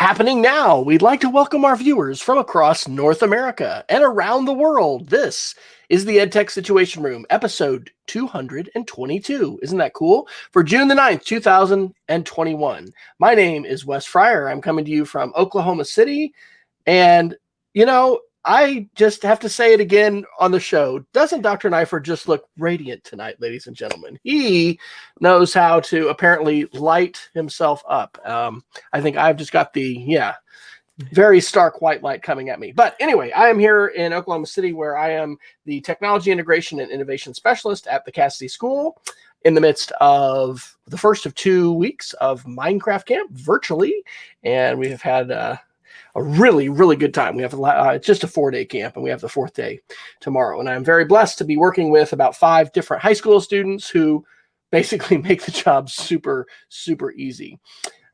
Happening now, we'd like to welcome our viewers from across North America and around the world. This is the EdTech Situation Room, episode 222. Isn't that cool? For June the 9th, 2021. My name is Wes Fryer. I'm coming to you from Oklahoma City. And, I just have to say it again on the show. Doesn't Dr. Neiffer just look radiant tonight, ladies and gentlemen? He knows how to apparently light himself up. I think I've just got the, very stark white light coming at me. But anyway, I am here in Oklahoma City where I am the Technology Integration and Innovation Specialist at the Cassidy School in the midst of the first of 2 weeks of Minecraft Camp virtually. And we have had a really, really good time. We have it's just a 4-day camp, and we have the 4th day tomorrow. And I'm very blessed to be working with about 5 different high school students who basically make the job super, super easy.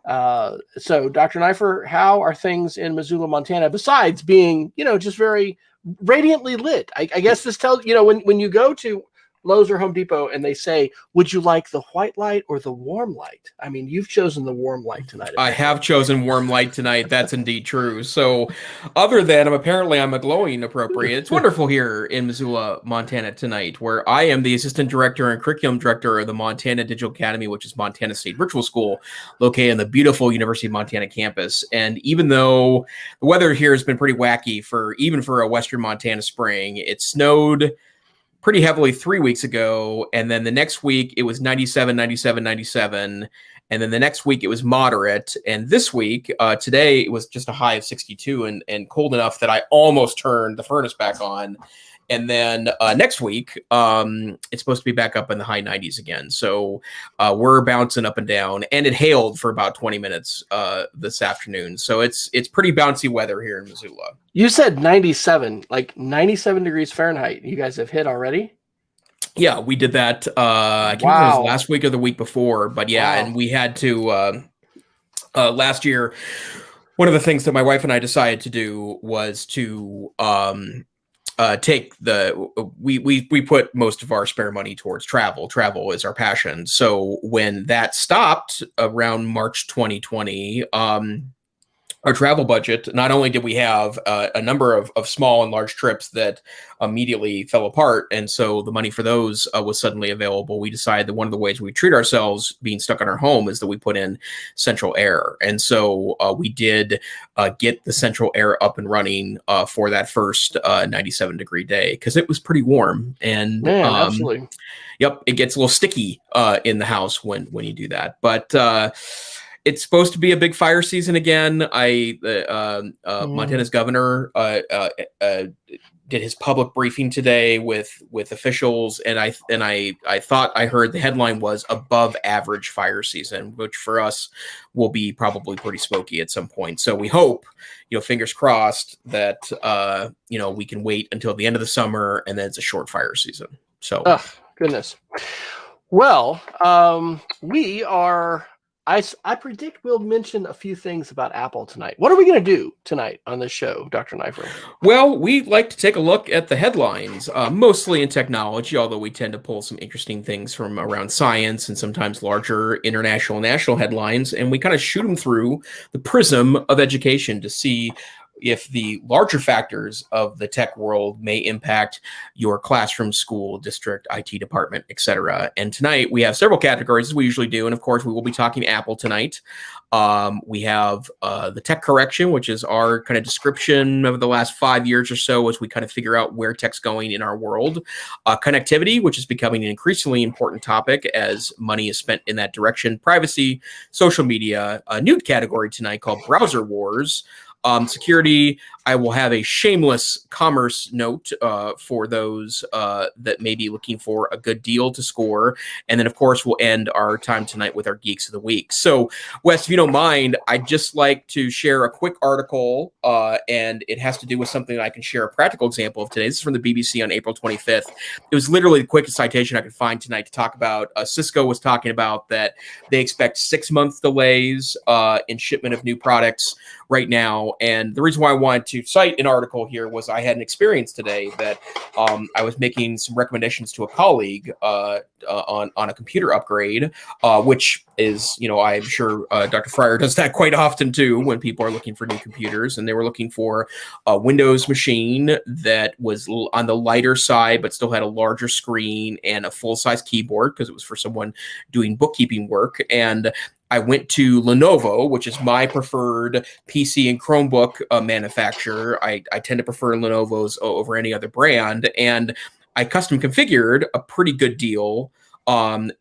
So, Dr. Neiffer, how are things in Missoula, Montana, besides being, just very radiantly lit? I guess this tells, when you go to Lowe's or Home Depot and they say, would you like the white light or the warm light? I mean, you've chosen the warm light tonight. I have chosen warm light tonight. That's indeed true. So other than I'm a glowing appropriate. It's wonderful here in Missoula, Montana tonight, where I am the assistant director and curriculum director of the Montana Digital Academy, which is Montana State Virtual School, located in the beautiful University of Montana campus. And even though the weather here has been pretty wacky even for a Western Montana spring, it snowed pretty heavily 3 weeks ago, and then the next week it was 97, 97, 97, and then the next week it was moderate, and this week, today, it was just a high of 62 and cold enough that I almost turned the furnace back on, and then next week, it's supposed to be back up in the high 90s again, so we're bouncing up and down, and it hailed for about 20 minutes this afternoon, so it's pretty bouncy weather here in Missoula. You said 97, like 97 degrees Fahrenheit. You guys have hit already? Yeah, we did that. I can't remember if it was last week or the week before, but yeah, and we had to last year. One of the things that my wife and I decided to do was to we put most of our spare money towards travel. Travel is our passion. So when that stopped around March 2020, our travel budget, not only did we have a number of small and large trips that immediately fell apart, and so the money for those was suddenly available, we decided that one of the ways we treat ourselves being stuck in our home is that we put in central air. And so we did get the central air up and running for that first 97-degree day, because it was pretty warm. And man, absolutely. Yep, it gets a little sticky in the house when you do that. But it's supposed to be a big fire season again. Montana's governor did his public briefing today with officials, and I thought I heard the headline was above average fire season, which for us will be probably pretty smoky at some point. So we hope, fingers crossed, that we can wait until the end of the summer and then it's a short fire season. So, oh, goodness. Well, we are. I predict we'll mention a few things about Apple tonight. What are we going to do tonight on this show, Dr. Neiffer? Well, we like to take a look at the headlines, mostly in technology, although we tend to pull some interesting things from around science and sometimes larger international and national headlines, and we kind of shoot them through the prism of education to see if the larger factors of the tech world may impact your classroom, school, district, IT department, etc. And tonight we have several categories, as we usually do. And of course, we will be talking Apple tonight. We have the tech correction, which is our kind of description of the last 5 years or so as we kind of figure out where tech's going in our world. Connectivity, which is becoming an increasingly important topic as money is spent in that direction. Privacy, social media, a new category tonight called browser wars. Security, I will have a shameless commerce note for those that may be looking for a good deal to score. And then, of course, we'll end our time tonight with our Geeks of the Week. So, Wes, if you don't mind, I'd just like to share a quick article, and it has to do with something that I can share a practical example of today. This is from the BBC on April 25th. It was literally the quickest citation I could find tonight to talk about. Cisco was talking about that they expect 6-month delays in shipment of new products right now. And the reason why I wanted to cite an article here was I had an experience today that I was making some recommendations to a colleague on a computer upgrade, which is, I'm sure Dr. Fryer does that quite often too when people are looking for new computers, and they were looking for a Windows machine that was on the lighter side but still had a larger screen and a full-size keyboard because it was for someone doing bookkeeping work. And I went to Lenovo, which is my preferred PC and Chromebook manufacturer. I tend to prefer Lenovo's over any other brand, and I custom configured a pretty good deal, and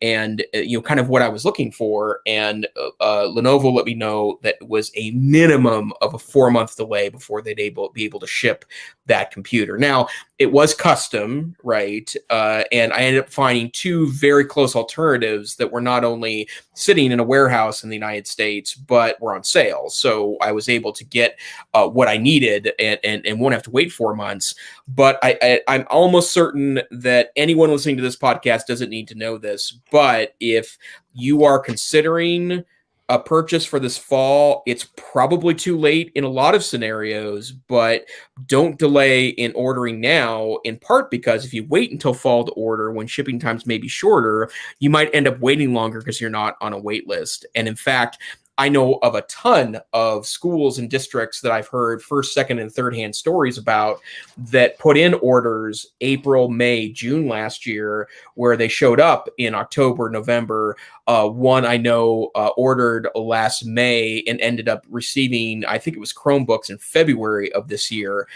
kind of what I was looking for. And Lenovo let me know that it was a minimum of a 4-month delay before they'd be able to ship that computer. Now, it was custom, right? And I ended up finding two very close alternatives that were not only sitting in a warehouse in the United States, but were on sale. So I was able to get what I needed and won't have to wait 4 months. But I'm almost certain that anyone listening to this podcast doesn't need to know this. But if you are considering a purchase for this fall, it's probably too late in a lot of scenarios, but don't delay in ordering now, in part because if you wait until fall to order when shipping times may be shorter, you might end up waiting longer because you're not on a wait list. And in fact, I know of a ton of schools and districts that I've heard first, second, and third-hand stories about that put in orders April, May, June last year, where they showed up in October, November. One I know ordered last May and ended up receiving, I think it was Chromebooks in February of this year.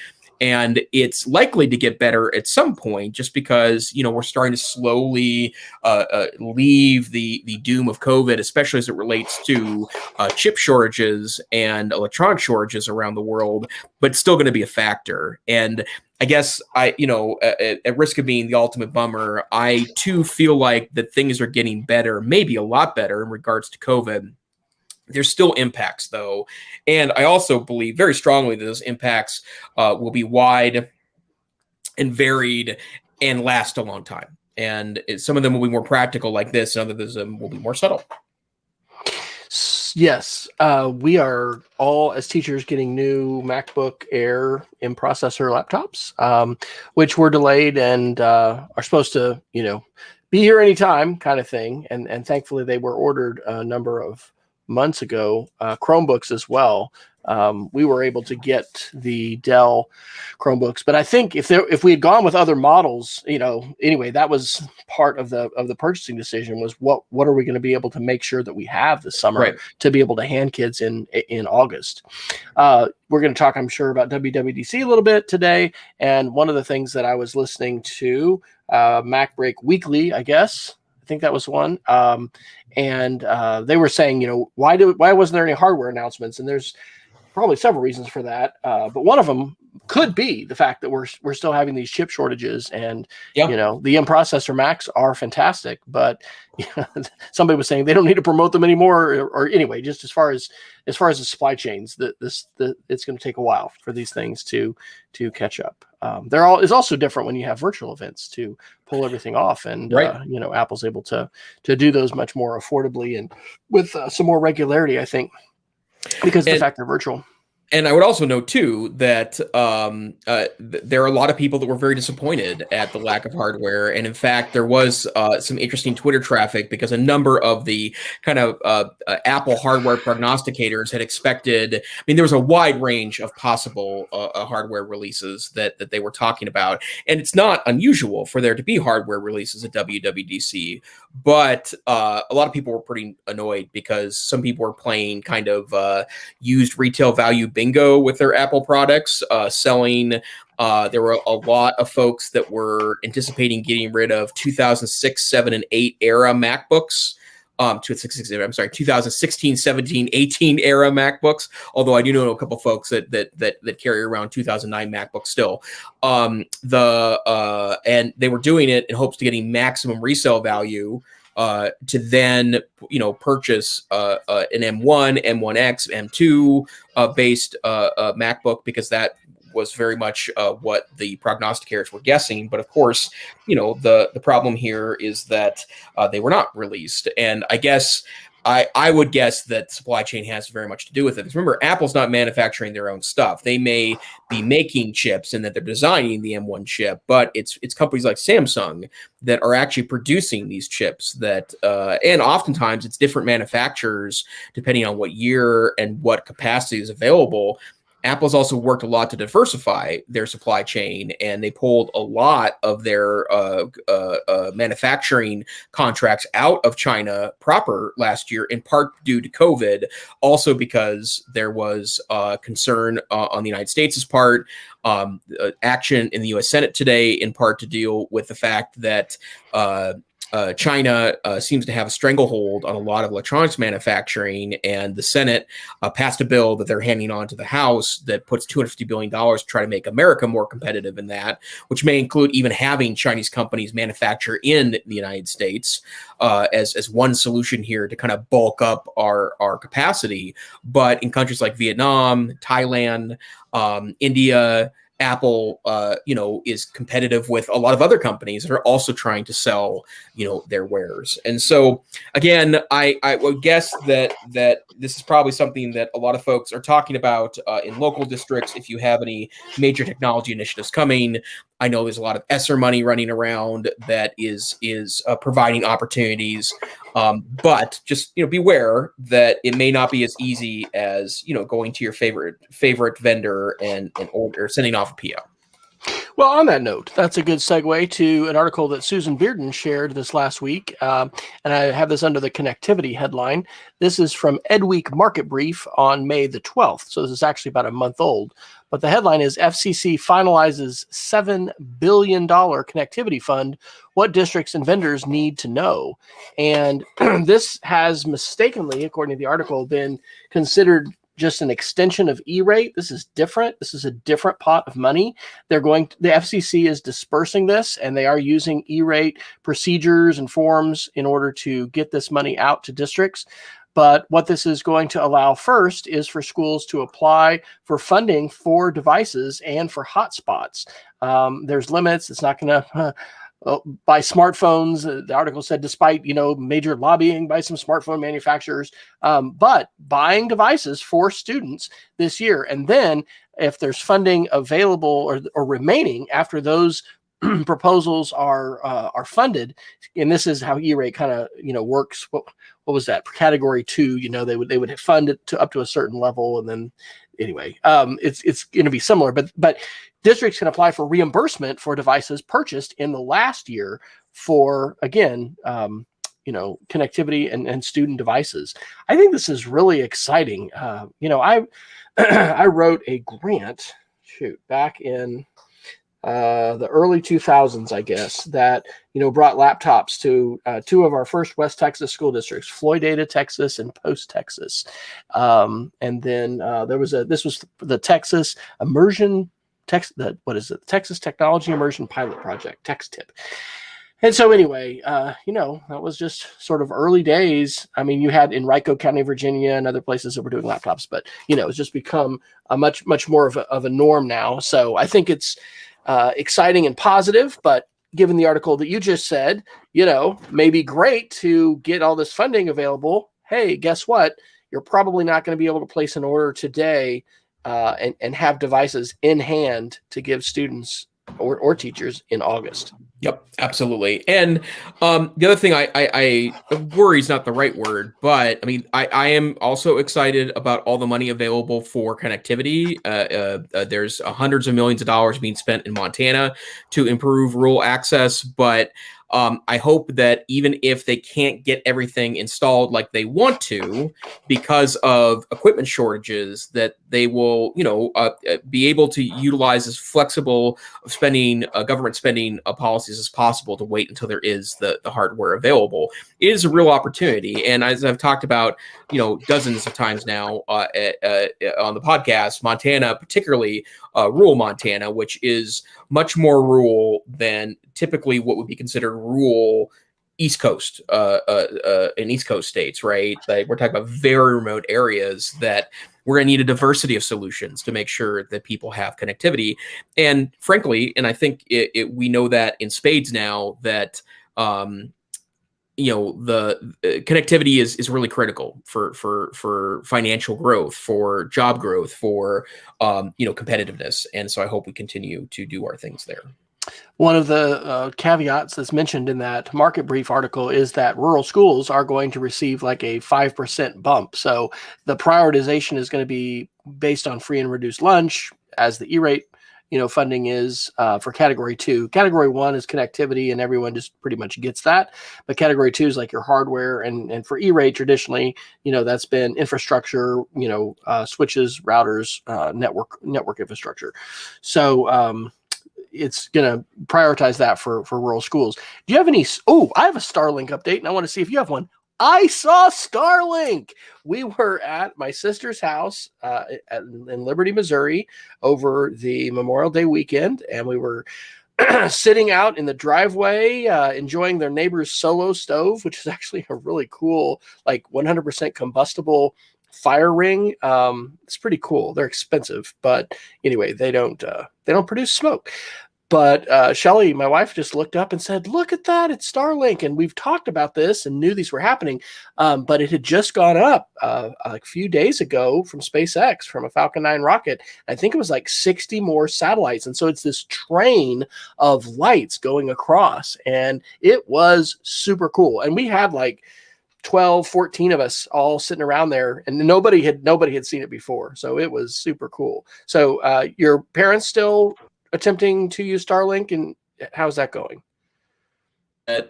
And it's likely to get better at some point just because, we're starting to slowly leave the doom of COVID, especially as it relates to chip shortages and electronic shortages around the world, but it's still going to be a factor. And I guess at risk of being the ultimate bummer, I too feel like that things are getting better, maybe a lot better in regards to COVID. There's still impacts, though. And I also believe very strongly that those impacts will be wide and varied and last a long time. And some of them will be more practical like this, and others of them will be more subtle. Yes. We are all, as teachers, getting new MacBook Air in-processor laptops, which were delayed and are supposed to, be here anytime kind of thing. And thankfully, they were ordered a number of months ago. Chromebooks as well. We were able to get the Dell Chromebooks, but I think if we had gone with other models, anyway, that was part of the purchasing decision was what are we going to be able to make sure that we have this summer, right, to be able to hand kids in August. We're going to talk, I'm sure, about WWDC a little bit today, and one of the things that I was listening to, Mac Break Weekly, I guess. I think that was one. And they were saying, why wasn't there any hardware announcements? And there's probably several reasons for that. But one of them could be the fact that we're still having these chip shortages, and the in-processor Macs are fantastic, but somebody was saying they don't need to promote them anymore, or anyway, just as far as the supply chains, it's going to take a while for these things to catch up. Is also different when you have virtual events to pull everything off, and right. Apple's able to do those much more affordably and with some more regularity, I think, because of the fact they're virtual. And I would also note, too, that there are a lot of people that were very disappointed at the lack of hardware. And in fact, there was some interesting Twitter traffic because a number of the kind of Apple hardware prognosticators had expected. There was a wide range of possible hardware releases that they were talking about. And it's not unusual for there to be hardware releases at WWDC. But a lot of people were pretty annoyed because some people were playing kind of used retail value bingo with their Apple products, selling. There were a lot of folks that were anticipating getting rid of 2006, 7, and 8 era MacBooks. 2016, 17, 18 era MacBooks. Although I do know a couple folks that carry around 2009 MacBooks still. And they were doing it in hopes to getting maximum resale value to then purchase an M1, M1X, M2 based MacBook, because that was very much what the prognosticators were guessing. But of course, the problem here is that they were not released. And I guess I would guess that supply chain has very much to do with it. Because remember, Apple's not manufacturing their own stuff. They may be making chips and that they're designing the M1 chip, but it's companies like Samsung that are actually producing these chips that, and oftentimes it's different manufacturers depending on what year and what capacity is available. Apple's also worked a lot to diversify their supply chain, and they pulled a lot of their manufacturing contracts out of China proper last year, in part due to COVID, also because there was concern on the United States' part, action in the U.S. Senate today, in part to deal with the fact that China seems to have a stranglehold on a lot of electronics manufacturing, and the Senate passed a bill that they're handing on to the House that puts $250 billion to try to make America more competitive in that, which may include even having Chinese companies manufacture in the United States as one solution here to kind of bulk up our capacity. But in countries like Vietnam, Thailand, India, Apple, is competitive with a lot of other companies that are also trying to sell, their wares. And so, again, I would guess that this is probably something that a lot of folks are talking about in local districts. If you have any major technology initiatives coming, I know there's a lot of ESSER money running around that is providing opportunities. But just beware that it may not be as easy as going to your favorite vendor and order sending off a PO. Well, on that note, that's a good segue to an article that Susan Bearden shared this last week, and I have this under the connectivity headline. This is from EdWeek Market Brief on May the 12th, so this is actually about a month old. But the headline is FCC finalizes $7 billion connectivity fund. What districts and vendors need to know? And this has mistakenly, according to the article, been considered just an extension of E-rate. This is different. This is a different pot of money. The FCC is dispersing this, and they are using E-rate procedures and forms in order to get this money out to districts. But what this is going to allow first is for schools to apply for funding for devices and for hotspots. There's limits. It's not going to buy smartphones. The article said, despite major lobbying by some smartphone manufacturers, but buying devices for students this year. And then if there's funding available or remaining after those proposals are funded, and this is how E-rate kind of works. What was that? For category 2, they would fund it to up to a certain level, and then anyway, it's going to be similar. But districts can apply for reimbursement for devices purchased in the last year for, again, connectivity and student devices. I think this is really exciting. I I wrote a grant, back in the early 2000s, I guess, that brought laptops to two of our first West Texas school districts, Floydada, Texas, and Post, Texas. And then this was the Texas Immersion Texas Technology Immersion Pilot Project, TexTIP. And so anyway, that was just sort of early days. I mean, you had Enrico County, Virginia, and other places that were doing laptops, but it's just become a much more of a norm now. So I think it's exciting and positive, but given the article that you just said, may be great to get all this funding available. Hey, guess what? You're probably not going to be able to place an order today and have devices in hand to give students or teachers in August. Yep, absolutely. And the other thing I worry is not the right word, but I mean, I am also excited about all the money available for connectivity. There's hundreds of millions of dollars being spent in Montana to improve rural access, but I hope that even if they can't get everything installed like they want to because of equipment shortages, that they will, be able to utilize as flexible spending, government spending policies as possible to wait until there is the hardware available. It is a real opportunity. And as I've talked about, dozens of times now on the podcast, Montana, particularly rural Montana, which is much more rural than typically what would be considered rural East Coast in East Coast states, right? Like we're talking about very remote areas that we're going to need a diversity of solutions to make sure that people have connectivity. And frankly, and I think we know that in spades now that the connectivity is really critical for financial growth, for job growth, for competitiveness. And so I hope we continue to do our things there. One of the caveats that's mentioned in that market brief article is that rural schools are going to receive like a 5% bump. So the prioritization is going to be based on free and reduced lunch, as the E-rate funding is for category 2. Category 1 is connectivity, and everyone just pretty much gets that. But category 2 is like your hardware, and for E-rate traditionally, that's been infrastructure, switches, routers, network infrastructure. So it's going to prioritize that for rural schools. Do you have any? Oh, I have a Starlink update, and I want to see if you have one. I saw Starlink. We were at my sister's house in Liberty, Missouri, over the Memorial Day weekend, and we were sitting out in the driveway, enjoying their neighbor's Solo stove, which is actually a really cool, like 100% combustible fire ring. It's pretty cool. They're expensive, but anyway, they don't produce smoke. But Shelly, my wife, just looked up and said, "Look at that! It's Starlink." And we've talked about this and knew these were happening, but it had just gone up a few days ago from SpaceX, from a Falcon 9 rocket. I think it was like 60 more satellites, and so it's this train of lights going across, and it was super cool. And we had like 12, 14 of us all sitting around there, and nobody had seen it before. So it was super cool. So your parents still attempting to use Starlink, and how's that going? Am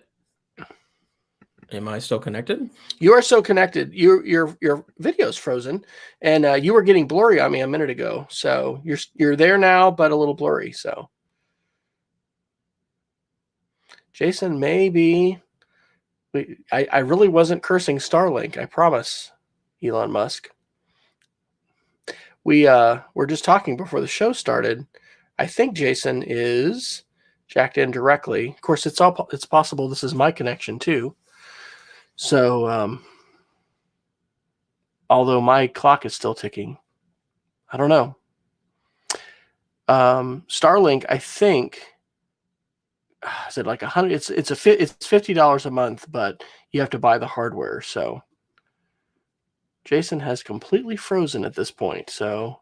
I still connected? You are still connected. Your video's frozen, and you were getting blurry on me a minute ago. So you're there now, but a little blurry. So Jason, maybe I really wasn't cursing Starlink. I promise, Elon Musk. We were just talking before the show started. I think Jason is jacked in directly. Of course, it's possible this is my connection too. So, although my clock is still ticking, I don't know. Starlink, I think, is it like $100? It's $50 a month, but you have to buy the hardware. So, Jason has completely frozen at this point. So,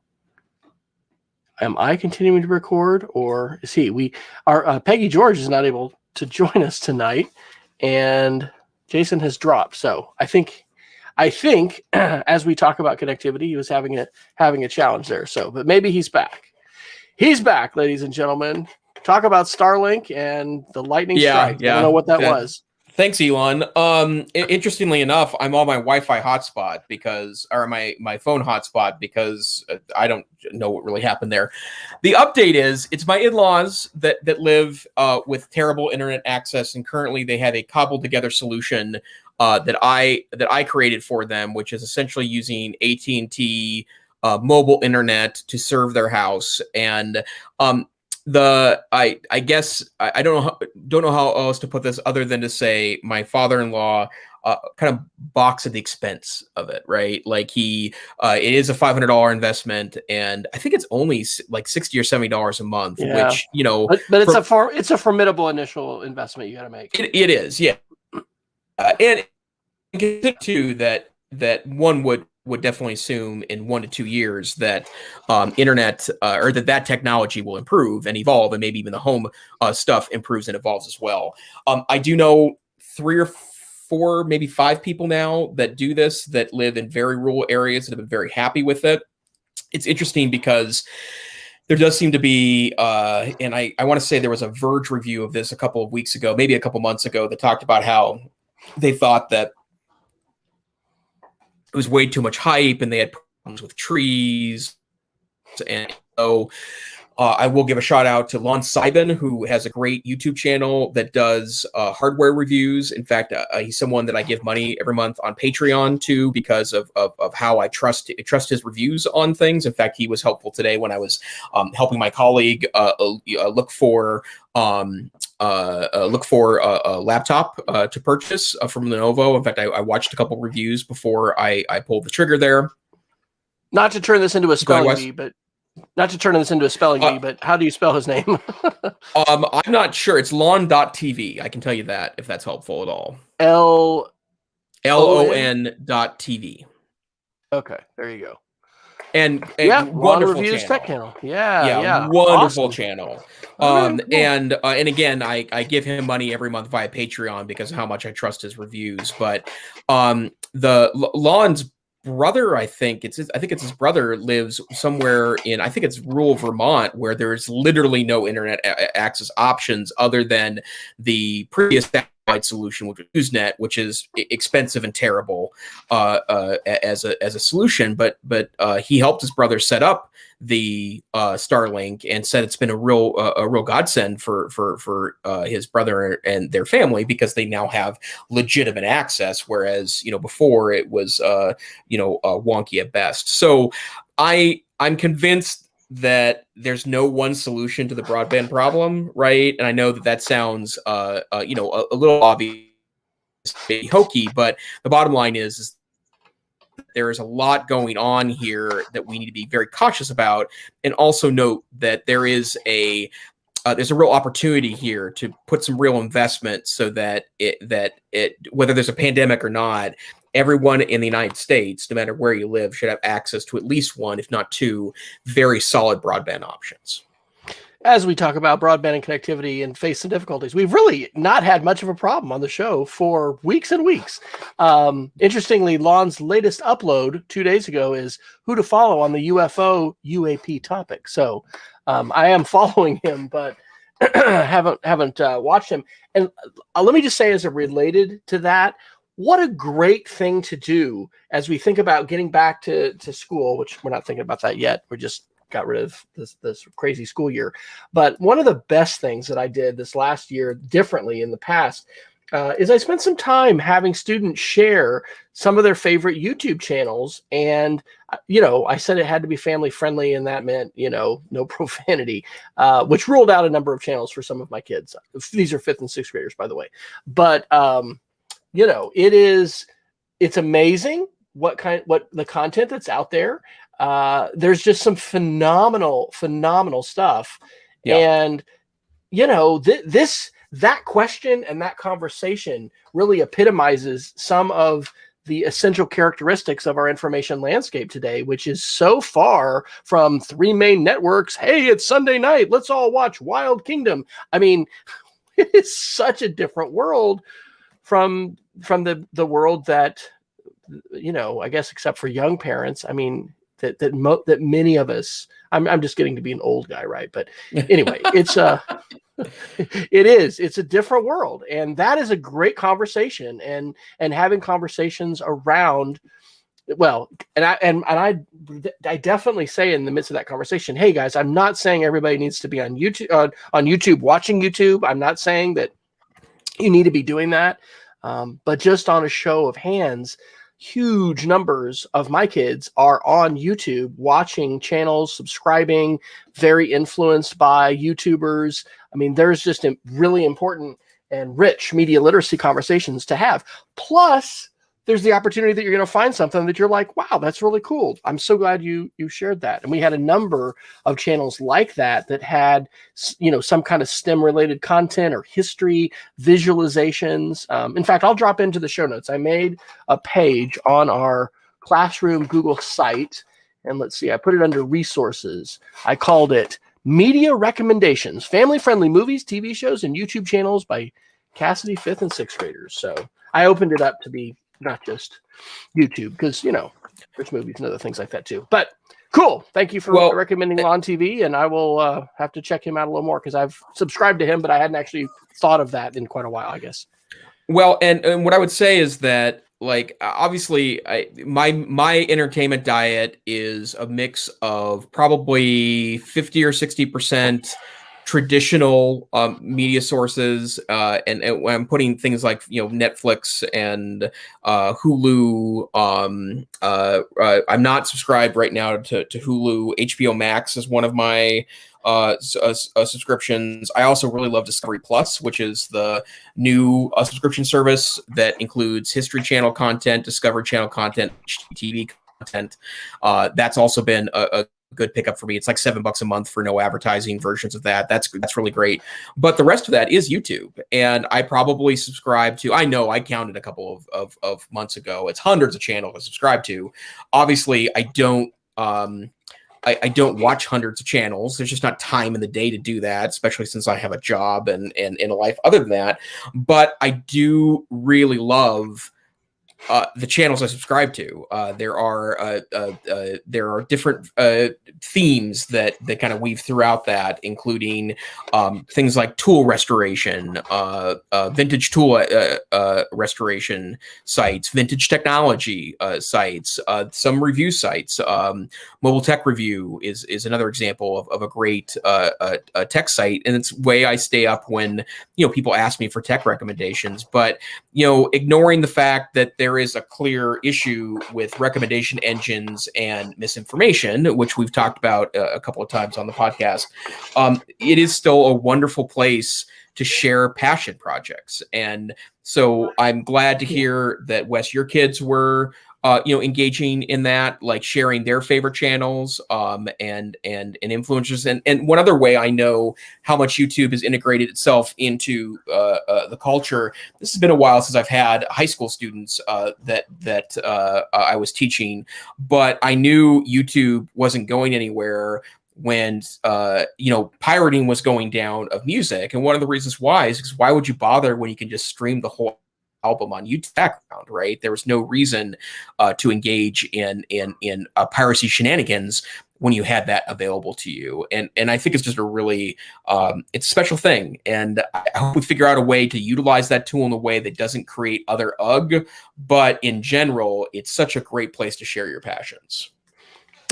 am I continuing to record, or is he? Our Peggy George is not able to join us tonight, and Jason has dropped. So I think as we talk about connectivity, he was having a challenge there. So, but maybe he's back. He's back, ladies and gentlemen. Talk about Starlink and the lightning strike. I don't know what that was. Thanks, Elon. Interestingly enough, I'm on my Wi-Fi hotspot or my phone hotspot because I don't know what really happened there. The update is it's my in-laws that live with terrible internet access, and currently they have a cobbled together solution that I created for them, which is essentially using AT&T mobile internet to serve their house. And I guess I don't know how else to put this other than to say my father-in-law kind of balks at the expense of it, right? Like it is a $500 investment, and I think it's only like $60 or $70 a month, which but it's a formidable initial investment you got to make. It is, yeah, and too that one would definitely assume in 1 to 2 years that internet or that technology will improve and evolve, and maybe even the home stuff improves and evolves as well. I do know 3 or 4, maybe 5 people now that do this, that live in very rural areas that have been very happy with it. It's interesting because there does seem to be, and I want to say there was a Verge review of this a couple of weeks ago, maybe a couple months ago, that talked about how they thought that it was way too much hype and they had problems with trees. And so I will give a shout out to Lon Seiben, who has a great YouTube channel that does hardware reviews. In fact, he's someone that I give money every month on Patreon to because of how I trust his reviews on things. In fact, he was helpful today when I was helping my colleague look for a laptop to purchase from Lenovo. In fact, I watched a couple reviews before I pulled the trigger there. Not to turn this into a spelling bee, but how do you spell his name? I'm not sure. It's lon.tv. I can tell you that if that's helpful at all. L LON.TV. Okay, there you go. And a Yeah, wonderful Reviews channel. Tech Channel. Yeah, Yeah, yeah. wonderful Awesome. channel. Cool. And again, I give him money every month via Patreon because of how much I trust his reviews. But the Lon's brother, I think it's his brother, lives somewhere in, I think it's rural Vermont, where there's literally no internet access options other than the previous satellite solution, which was Usenet, which is expensive and terrible as a solution. But he helped his brother set up the Starlink and said it's been a real godsend for his brother and their family, because they now have legitimate access, whereas before it was wonky at best. So I'm convinced that there's no one solution to the broadband problem, right? And I know that sounds a little obvious, maybe hokey, but the bottom line is there is a lot going on here that we need to be very cautious about, and also note that there's a real opportunity here to put some real investment so that whether there's a pandemic or not, everyone in the United States, no matter where you live, should have access to at least one, if not two, very solid broadband options. As we talk about broadband and connectivity and face some difficulties, we've really not had much of a problem on the show for weeks and weeks. Interestingly, Lon's latest upload 2 days ago is who to follow on the UFO UAP topic. So I am following him, but haven't watched him. And let me just say, as it related to that, what a great thing to do as we think about getting back to school, which we're not thinking about that yet. We're just got rid of this crazy school year. But one of the best things that I did this last year differently in the past is I spent some time having students share some of their favorite YouTube channels. And, I said it had to be family friendly, and that meant, no profanity, which ruled out a number of channels for some of my kids. These are 5th and 6th graders, by the way. But, it's amazing what the content that's out there. There's just some phenomenal stuff. Yeah. And, that question and that conversation really epitomizes some of the essential characteristics of our information landscape today, which is so far from 3 main networks. Hey, it's Sunday night, let's all watch Wild Kingdom. I mean, it is such a different world from the world that, I guess, except for young parents, I mean, that many of us, I'm just getting to be an old guy, right? But anyway, it's a different world, and that is a great conversation, and having conversations around, well, and I definitely say in the midst of that conversation, hey guys, I'm not saying everybody needs to be on YouTube watching YouTube. I'm not saying that you need to be doing that, but just on a show of hands, huge numbers of my kids are on YouTube watching channels, subscribing, very influenced by YouTubers. I mean, there's just a really important and rich media literacy conversations to have. Plus, there's the opportunity that you're going to find something that you're like, wow, that's really cool. I'm so glad you shared that. And we had a number of channels like that had, some kind of STEM related content or history, visualizations. In fact, I'll drop into the show notes. I made a page on our Classroom Google site, and let's see, I put it under resources. I called it Media Recommendations, Family Friendly Movies, TV Shows, and YouTube Channels by Cassidy 5th and 6th graders. So I opened it up to be not just YouTube, because there's movies and other things like that too. But cool, thank you for recommending Lon TV, and I will have to check him out a little more, because I've subscribed to him, but I hadn't actually thought of that in quite a while, I guess. Well, and what I would say is that, like, obviously, my entertainment diet is a mix of probably 50 or 60% traditional media sources, and when I'm putting things like Netflix and Hulu. I'm not subscribed right now to Hulu. HBO Max is one of my subscriptions. I also really love Discovery Plus, which is the new subscription service that includes History Channel content, Discovery Channel content, TV content. That's also been a good pickup for me. It's like $7 a month for no advertising versions of that. That's really great. But the rest of that is YouTube. And I probably subscribe to, I know I counted a couple of months ago. It's hundreds of channels I subscribe to. Obviously, I don't watch hundreds of channels. There's just not time in the day to do that, especially since I have a job and a life other than that. But I do really love the channels I subscribe to. There are different themes that kind of weave throughout that, including things like tool restoration, vintage tool restoration sites, vintage technology sites, some review sites. Mobile Tech Review is another example of a great tech site, and it's way I stay up when people ask me for tech recommendations. But ignoring the fact that there is a clear issue with recommendation engines and misinformation, which we've talked about a couple of times on the podcast, it is still a wonderful place to share passion projects. And so I'm glad to hear that, Wes, your kids were engaging in that, like sharing their favorite channels and influencers. And one other way I know how much YouTube has integrated itself into the culture. This has been a while since I've had high school students that I was teaching, but I knew YouTube wasn't going anywhere when pirating was going down of music. And one of the reasons why is because why would you bother when you can just stream the whole album on YouTube background, right? There was no reason to engage in piracy shenanigans when you had that available to you. And I think it's just a really it's a special thing. And I hope we figure out a way to utilize that tool in a way that doesn't create other UG, but in general, it's such a great place to share your passions.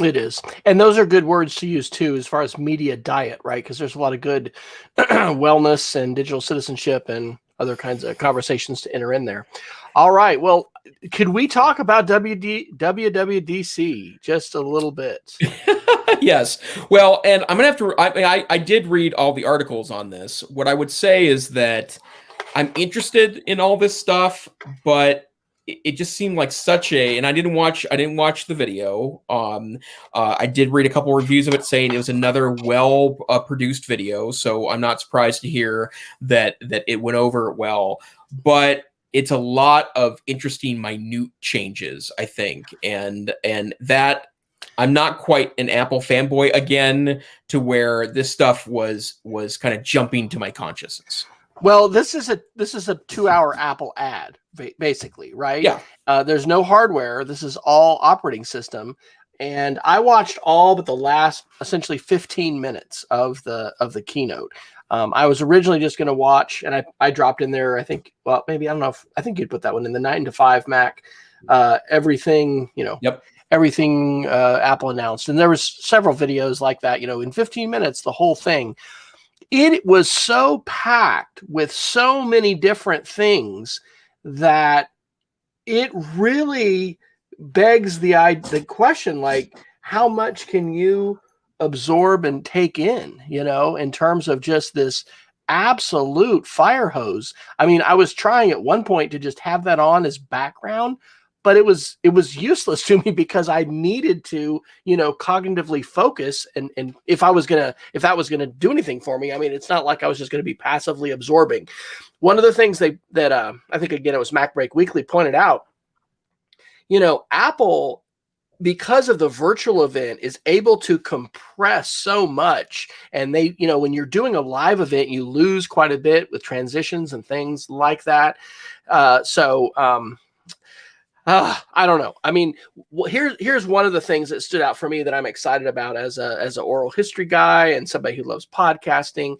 It is. And those are good words to use too, as far as media diet, right? Because there's a lot of good wellness and digital citizenship and other kinds of conversations to enter in there. All right. Well, could we talk about WWDC just a little bit? Yes. Well, and I'm going to have to, I did read all the articles on this. What I would say is that I'm interested in all this stuff, but it just seemed like and I didn't watch the video. I did read a couple of reviews of it saying it was another well produced video. So I'm not surprised to hear that it went over well, but it's a lot of interesting, minute changes, I think. And that I'm not quite an Apple fanboy again, to where this stuff was kind of jumping to my consciousness. Well, this is a 2-hour Apple ad, basically, right? Yeah. There's no hardware. This is all operating system. And I watched all but the last essentially 15 minutes of the keynote. I was originally just going to watch, and I dropped in there, I think, well, maybe, I don't know I think you'd put that one in the 9 to 5 Mac, everything, Yep. Everything Apple announced. And there was several videos like that, in 15 minutes, the whole thing. It was so packed with so many different things that it really begs the question, like, how much can you absorb and take in, in terms of just this absolute fire hose. I mean, I was trying at one point to just have that on as background, but it was useless to me because I needed to, cognitively focus. And if that was gonna do anything for me, I mean, it's not like I was just gonna be passively absorbing. One of the things that I think, again, it was MacBreak Weekly pointed out, Apple, because of the virtual event, is able to compress so much. And they, when you're doing a live event, you lose quite a bit with transitions and things like that. I don't know. I mean, here's one of the things that stood out for me that I'm excited about as an oral history guy and somebody who loves podcasting.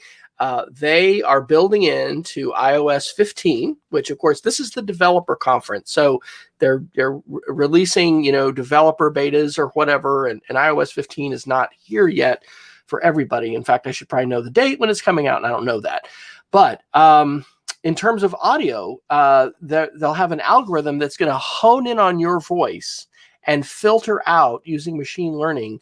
They are building into iOS 15, which, of course, this is the developer conference. So they're releasing, developer betas or whatever. And iOS 15 is not here yet for everybody. In fact, I should probably know the date when it's coming out, and I don't know that. But in terms of audio, they'll have an algorithm that's going to hone in on your voice and filter out, using machine learning,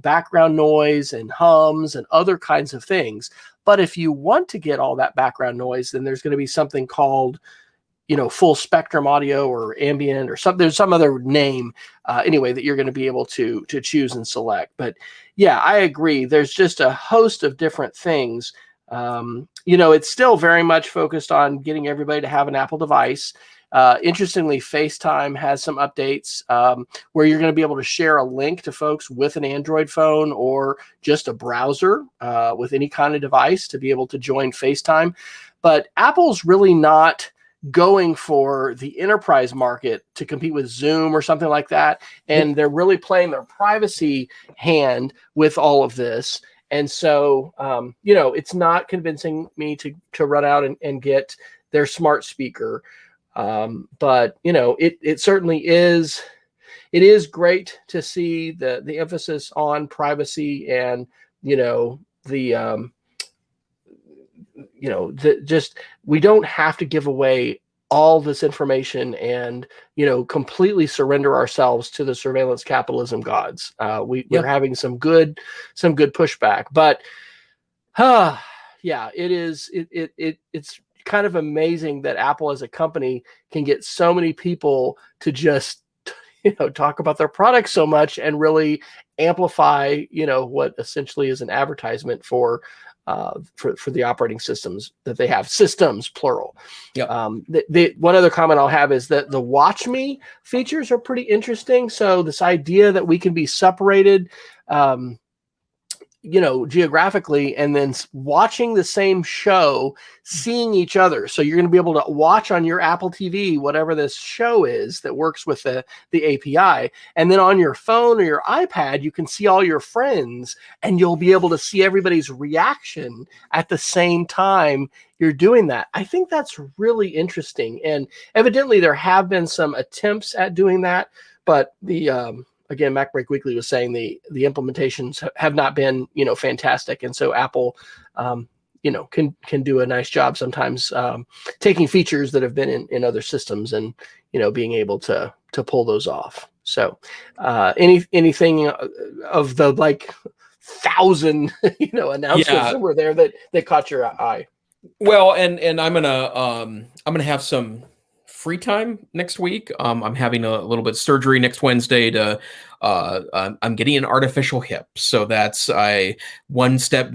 background noise and hums and other kinds of things. But if you want to get all that background noise, then there's going to be something called full spectrum audio or ambient or something. There's some other name anyway that you're going to be able to choose and select. But yeah, I agree. There's just a host of different things. It's still very much focused on getting everybody to have an Apple device. Interestingly, FaceTime has some updates where you're going to be able to share a link to folks with an Android phone or just a browser with any kind of device to be able to join FaceTime. But Apple's really not going for the enterprise market to compete with Zoom or something like that. And they're really playing their privacy hand with all of this. And so, it's not convincing me to run out and get their smart speaker. But it certainly is. It is great to see the emphasis on privacy and we don't have to give away all this information and completely surrender ourselves to the surveillance capitalism gods. We're having some good pushback, but it's kind of amazing that Apple as a company can get so many people to just talk about their products so much and really amplify what essentially is an advertisement for the operating systems that they have. Systems plural. Yep. One other comment I'll have is that the Watch Me features are pretty interesting. So this idea that we can be separated geographically, and then watching the same show, seeing each other. So you're going to be able to watch on your Apple TV, whatever this show is that works with the API. And then on your phone or your iPad, you can see all your friends and you'll be able to see everybody's reaction at the same time you're doing that. I think that's really interesting. And evidently there have been some attempts at doing that, but again, MacBreak Weekly was saying the implementations have not been, fantastic. And so Apple, can do a nice job sometimes taking features that have been in other systems and, being able to pull those off. So anything of the 1,000, announcements that were there that caught your eye? Well, and I'm gonna have some free time next week. I'm having a little bit of surgery next Wednesday I'm getting an artificial hip. So that's one step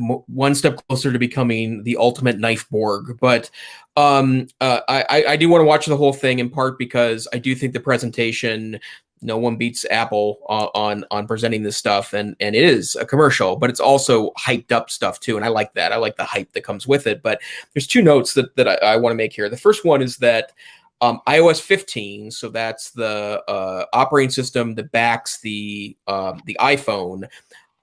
closer to becoming the ultimate knife Borg. But I do want to watch the whole thing, in part because I do think the presentation, no one beats Apple on presenting this stuff, and it is a commercial, but it's also hyped up stuff too, and I like that. I like the hype that comes with it. But there's two notes that I want to make here. The first one is that iOS 15, so that's the operating system that backs the iPhone.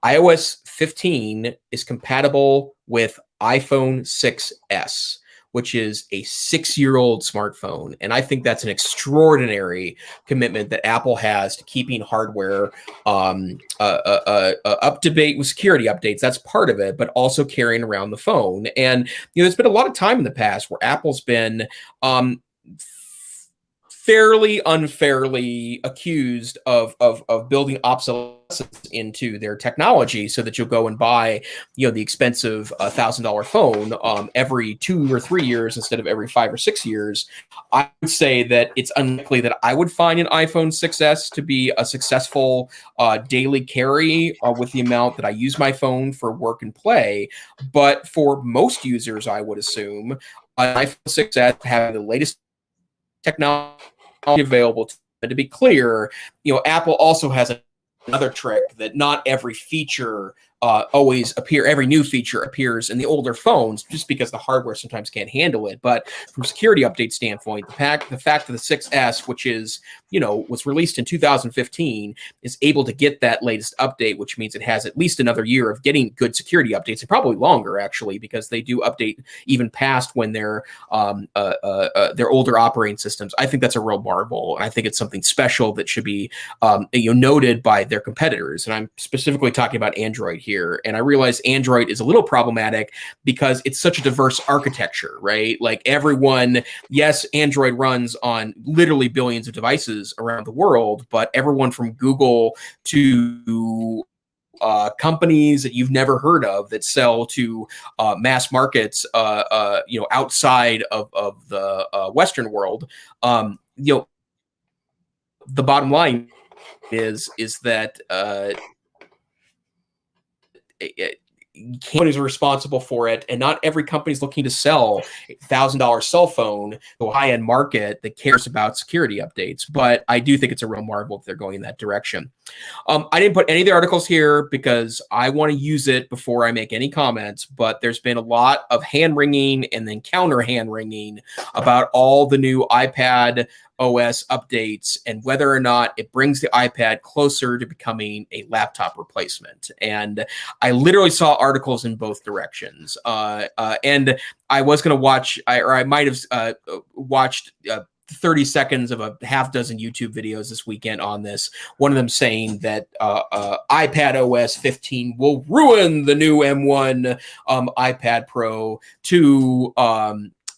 iOS 15 is compatible with iPhone 6s, which is a 6-year-old smartphone. And I think that's an extraordinary commitment that Apple has to keeping hardware up to date with security updates. That's part of it, but also carrying around the phone. And there's been a lot of time in the past where Apple's been fairly unfairly accused of building obsolescence into their technology, so that you'll go and buy, the expensive $1,000 phone every 2 or 3 years instead of every 5 or 6 years. I would say that it's unlikely that I would find an iPhone 6s to be a successful daily carry with the amount that I use my phone for work and play. But for most users, I would assume an iPhone 6s having the latest technology available to be clear, Apple also has another trick that not every feature every new feature appears in the older phones, just because the hardware sometimes can't handle it. But from a security update standpoint, the fact that the 6S, which is, was released in 2015, is able to get that latest update, which means it has at least another year of getting good security updates, and probably longer, actually, because they do update even past when they're older operating systems. I think that's a real marvel, and I think it's something special that should be noted by their competitors. And I'm specifically talking about Android here. And I realize Android is a little problematic because it's such a diverse architecture, right? Like everyone, yes, Android runs on literally billions of devices around the world, but everyone from Google to companies that you've never heard of that sell to mass markets, outside of the Western world. The bottom line is that companies are responsible for it, and not every company is looking to sell a $1,000 cell phone to a high-end market that cares about security updates. But I do think it's a real marvel if they're going in that direction. I didn't put any of the articles here because I want to use it before I make any comments, but there's been a lot of hand-wringing and then counter hand-wringing about all the new iPad OS updates and whether or not it brings the iPad closer to becoming a laptop replacement. And I literally saw articles in both directions. And I was going to watch, I might have watched 30 seconds of a half dozen YouTube videos this weekend on this. One of them saying that iPad OS 15 will ruin the new M1 iPad Pro to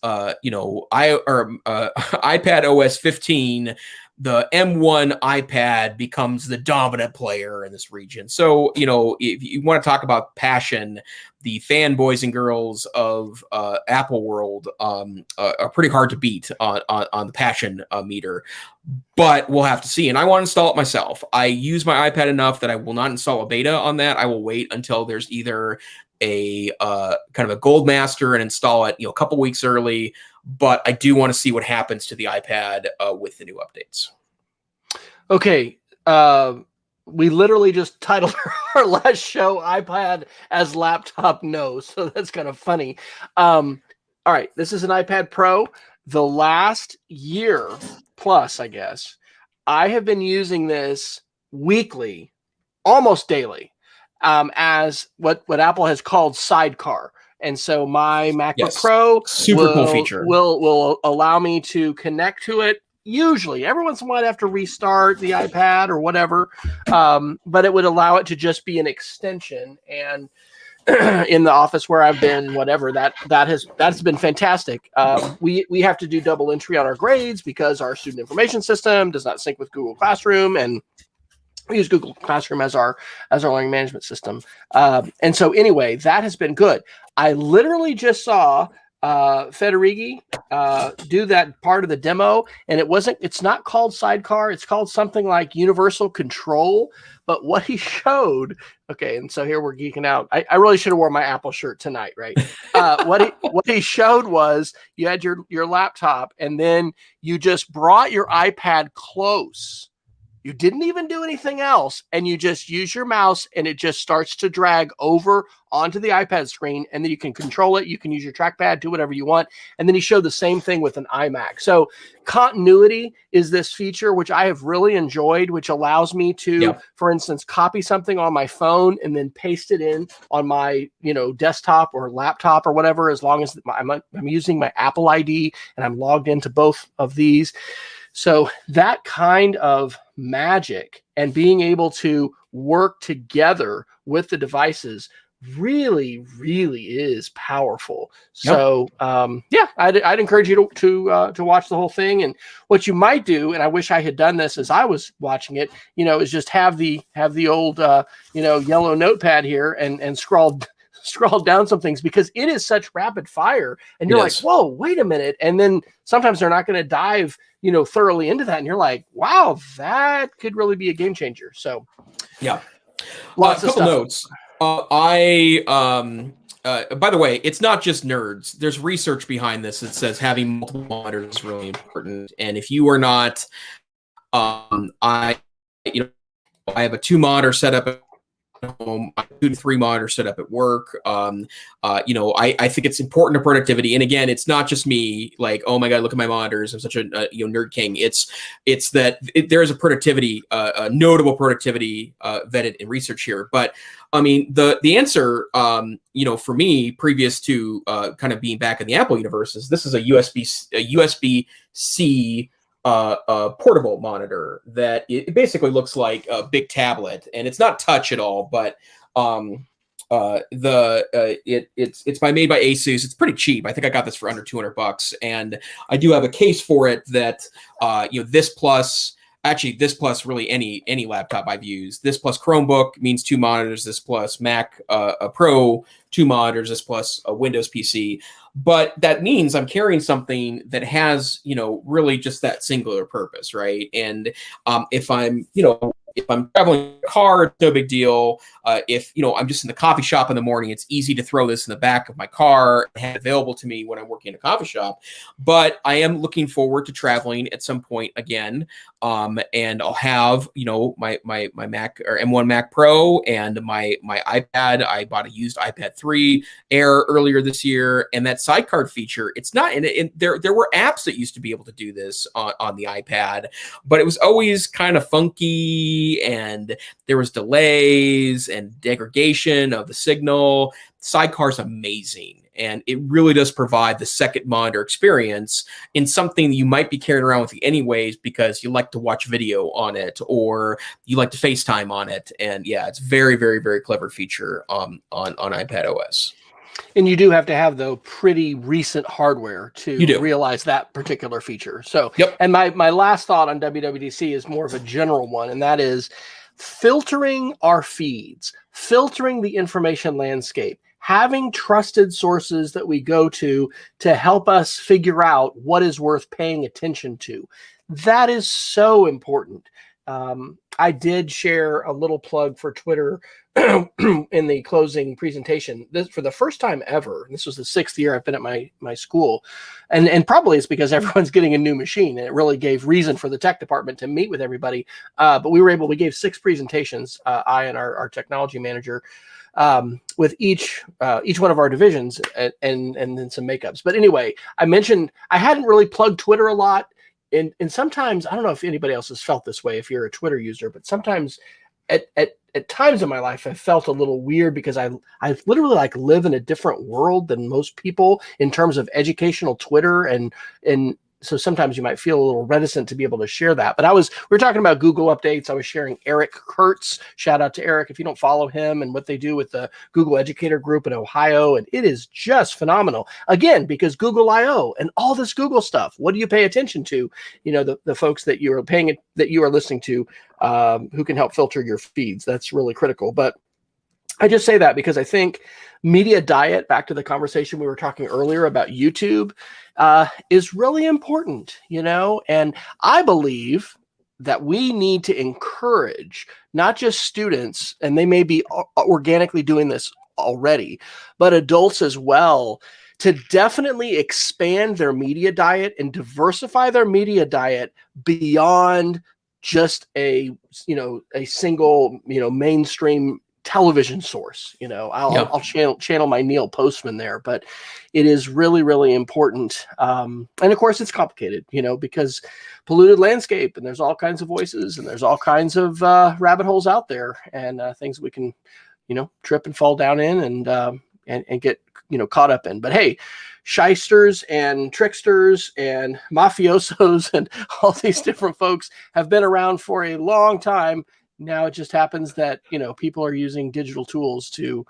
iPad OS 15, the M1 iPad becomes the dominant player in this region. So, if you want to talk about passion, the fanboys and girls of Apple world are pretty hard to beat on the passion meter. But we'll have to see. And I want to install it myself. I use my iPad enough that I will not install a beta on that. I will wait until there's either a kind of a gold master and install it, a couple weeks early. But I do want to see what happens to the iPad with the new updates. Okay. We literally just titled our last show iPad as laptop no. So that's kind of funny. All right. This is an iPad Pro. The last year plus, I guess, I have been using this weekly, almost daily, as what Apple has called sidecar. And so my MacBook Pro super cool feature will allow me to connect to it. Usually, every once in a while, I have to restart the iPad or whatever, but it would allow it to just be an extension. And in the office where I've been, whatever, that's been fantastic. We have to do double entry on our grades because our student information system does not sync with Google Classroom, and we use Google Classroom as our learning management system. And so anyway, that has been good. I literally just saw Federighi do that part of the demo, and it's not called sidecar. It's called something like universal control. But what he showed, okay, and so here we're geeking out. I really should have worn my Apple shirt tonight, right? What he showed was you had your laptop, and then you just brought your iPad close. You didn't even do anything else, and you just use your mouse, and it just starts to drag over onto the iPad screen, and then you can control it. You can use your trackpad, do whatever you want. And then he showed the same thing with an iMac. So continuity is this feature, which I have really enjoyed, which allows me to, for instance, copy something on my phone and then paste it in on my, desktop or laptop or whatever, as long as I'm using my Apple ID and I'm logged into both of these. So that kind of magic and being able to work together with the devices really, really is powerful. So, I'd encourage you to watch the whole thing. And what you might do, and I wish I had done this as I was watching it, is just have the old, yellow notepad here and scroll down some things, because it is such rapid fire, and you're like, whoa, wait a minute. And then sometimes they're not going to dive, thoroughly into that. And you're like, wow, that could really be a game changer. So lots of couple stuff. Notes. By the way, it's not just nerds. There's research behind this that says having multiple monitors is really important. And if you are not, I have a 2-monitor setup at home, 2 to 3 monitors set up at work. I think it's important to productivity. And again, it's not just me like, oh my God, look at my monitors, I'm such a nerd king. It's that there is a productivity, a notable productivity vetted in research here. But I mean, the answer, for me, previous to kind of being back in the Apple universe, is this is a USB-C portable monitor that it basically looks like a big tablet, and it's not touch at all, but it's made by Asus. It's pretty cheap. I think I got this for under $200, and I do have a case for it that this plus actually this plus really any laptop I've used. This plus Chromebook means 2 monitors. This plus Mac Pro, 2 monitors. This plus a Windows PC. But that means I'm carrying something that has, really just that singular purpose, right? And if I'm traveling in a car, it's no big deal. If I'm just in the coffee shop in the morning, it's easy to throw this in the back of my car and have it available to me when I'm working in a coffee shop. But I am looking forward to traveling at some point again, and I'll have my Mac or M1 Mac Pro and my iPad. I bought a used iPad 3 Air earlier this year, and that sidecar feature. It's not in there. There were apps that used to be able to do this on the iPad, but it was always kind of funky. And there was delays and degradation of the signal. Sidecar's amazing, and it really does provide the second monitor experience in something you might be carrying around with you anyways because you like to watch video on it or you like to FaceTime on it. And yeah, it's very, very, very clever feature on iPad OS. And you do have to have, though, pretty recent hardware to realize that particular feature. So, yep. And my last thought on WWDC is more of a general one, and that is filtering our feeds, filtering the information landscape, having trusted sources that we go to help us figure out what is worth paying attention to. That is so important. I did share a little plug for Twitter in the closing presentation. This, for the first time ever, this was the 6th year I've been at my school, and probably it's because everyone's getting a new machine, and it really gave reason for the tech department to meet with everybody. But we gave 6 presentations, I and our technology manager, with each one of our divisions, and then some makeups. But anyway, I mentioned I hadn't really plugged Twitter a lot. And sometimes, I don't know if anybody else has felt this way if you're a Twitter user, but sometimes at times in my life, I felt a little weird because I literally live in a different world than most people in terms of educational Twitter. And so sometimes you might feel a little reticent to be able to share that. But we were talking about Google updates. I was sharing Eric Kurtz. Shout out to Eric if you don't follow him and what they do with the Google Educator Group in Ohio. And it is just phenomenal. Again, because Google I/O and all this Google stuff. What do you pay attention to? The folks that you are listening to, who can help filter your feeds. That's really critical. But I just say that because I think media diet, back to the conversation we were talking earlier about YouTube, is really important, and I believe that we need to encourage not just students, and they may be organically doing this already, but adults as well, to definitely expand their media diet and diversify their media diet beyond just a single, mainstream television source. I'll channel my Neil Postman there, but it is really, really important. And of course it's complicated, because polluted landscape, and there's all kinds of voices, and there's all kinds of rabbit holes out there, and things we can, trip and fall down in and get, caught up in. But hey, shysters and tricksters and mafiosos and all these different folks have been around for a long time. Now it just happens that, people are using digital tools to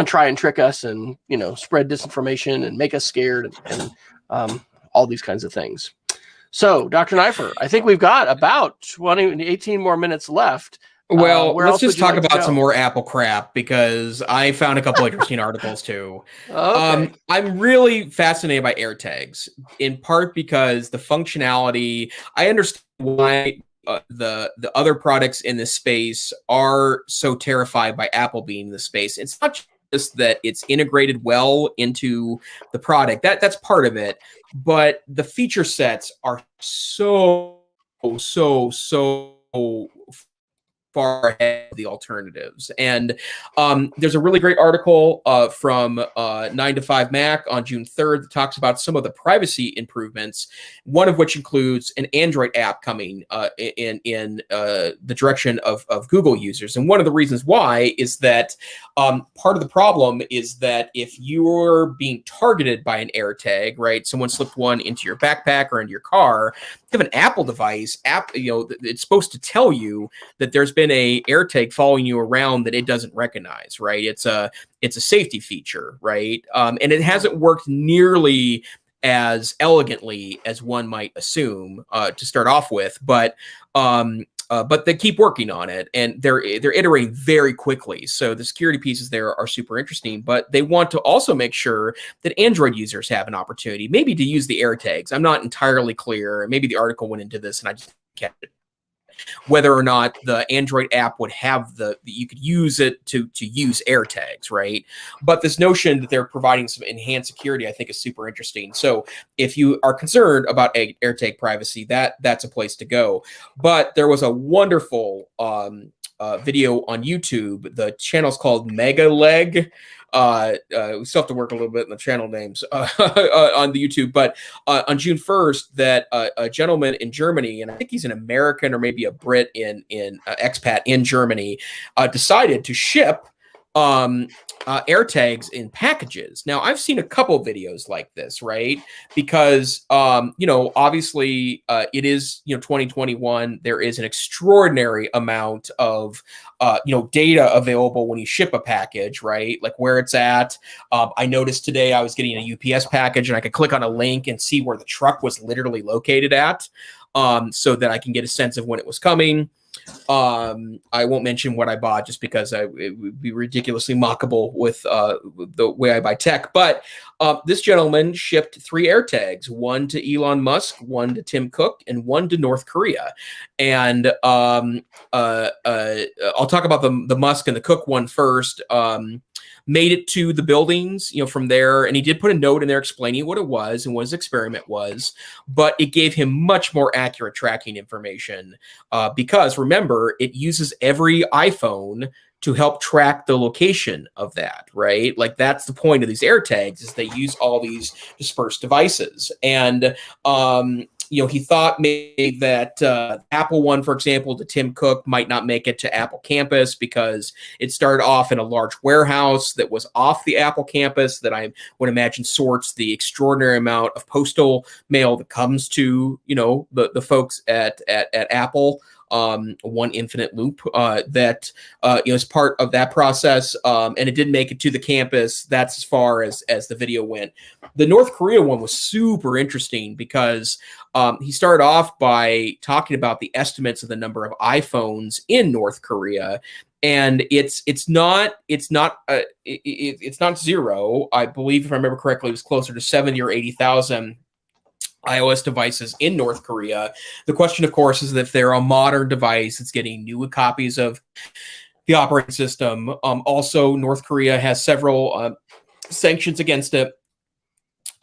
try and trick us and, spread disinformation and make us scared and all these kinds of things. So, Dr. Neiffer, I think we've got about 18 more minutes left. Well, let's just talk about some more Apple crap, because I found a couple interesting articles too. Okay. I'm really fascinated by AirTags, in part because the functionality, I understand why the other products in this space are so terrified by Apple being in the space. It's not just that it's integrated well into the product. That's part of it. But the feature sets are so far ahead of the alternatives. And there's a really great article from 9 to 5 Mac on June 3rd that talks about some of the privacy improvements, one of which includes an Android app coming in the direction of Google users. And one of the reasons why is that part of the problem is that if you're being targeted by an AirTag, right, someone slipped one into your backpack or into your car, you have an Apple device, it's supposed to tell you that there's been a AirTag following you around that it doesn't recognize, right? It's a safety feature, right? And it hasn't worked nearly as elegantly as one might assume to start off with. But But they keep working on it, and they're iterating very quickly. So the security pieces there are super interesting. But they want to also make sure that Android users have an opportunity, maybe to use the AirTags. I'm not entirely clear. Maybe the article went into this, and I just can't. Whether or not the Android app would have you could use it to use AirTags, right? But this notion that they're providing some enhanced security, I think, is super interesting. So if you are concerned about AirTag privacy, that's a place to go. But there was a wonderful video on YouTube. The channel's called Mega Leg. We still have to work a little bit in the channel names on the YouTube, but on June 1st, that a gentleman in Germany, and I think he's an American or maybe a Brit in expat in Germany, decided to ship AirTags in packages. Now, I've seen a couple videos like this, right? Because, obviously it is, 2021. There is an extraordinary amount of, data available when you ship a package, right? Like where it's at. I noticed today I was getting a UPS package and I could click on a link and see where the truck was literally located at, so that I can get a sense of when it was coming. I won't mention what I bought just because it would be ridiculously mockable with the way I buy tech. But this gentleman shipped 3 AirTags, one to Elon Musk, one to Tim Cook, and one to North Korea. And I'll talk about the Musk and the Cook one first. Made it to the buildings, from there. And he did put a note in there explaining what it was and what his experiment was, but it gave him much more accurate tracking information because remember, it uses every iPhone to help track the location of that, right? Like that's the point of these AirTags, is they use all these dispersed devices. And, he thought maybe that Apple one, for example, to Tim Cook might not make it to Apple campus because it started off in a large warehouse that was off the Apple campus that I would imagine sorts the extraordinary amount of postal mail that comes to, the folks at Apple. One infinite loop that is part of that process, and it didn't make it to the campus. That's as far as the video went. The North Korea one was super interesting because he started off by talking about the estimates of the number of iPhones in North Korea. And it's not zero. I believe, if I remember correctly, it was closer to 70 or 80,000 iOS devices in North Korea. The question, of course, is if they're a modern device, it's getting new copies of the operating system. Also, North Korea has several sanctions against it.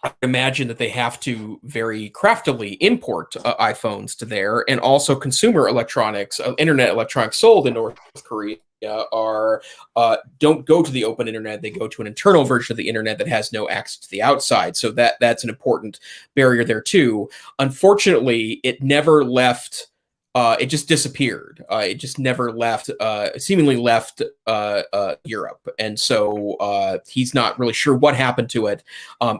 I imagine that they have to very craftily import iPhones to there, and also consumer electronics, internet electronics sold in North Korea don't go to the open internet. They go to an internal version of the internet that has no access to the outside. So that's an important barrier there too. Unfortunately, it never left. It just disappeared. It just never left. Seemingly left Europe, and so he's not really sure what happened to it.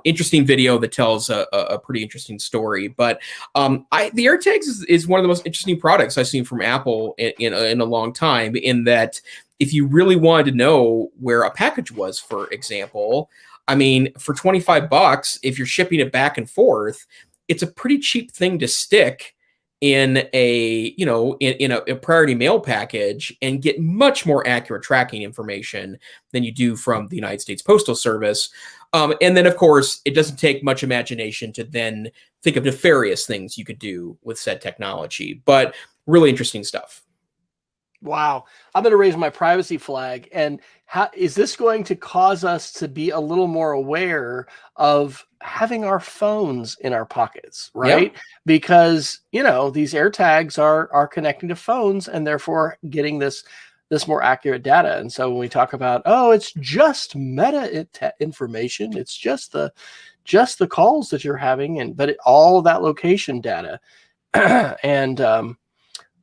Interesting video that tells a pretty interesting story. But the AirTags is one of the most interesting products I've seen from Apple in a long time. In that, if you really wanted to know where a package was, for example, I mean, for $25, if you're shipping it back and forth, it's a pretty cheap thing to stick in a priority mail package and get much more accurate tracking information than you do from the United States Postal Service. And then, of course, it doesn't take much imagination to then think of nefarious things you could do with said technology. But really interesting stuff. Wow. I'm going to raise my privacy flag. And how is this going to cause us to be a little more aware of having our phones in our pockets, right? Yep. Because, these AirTags are connecting to phones and therefore getting this more accurate data. And so when we talk about, it's just meta information, it's just the calls that you're having, but all of that location data. And,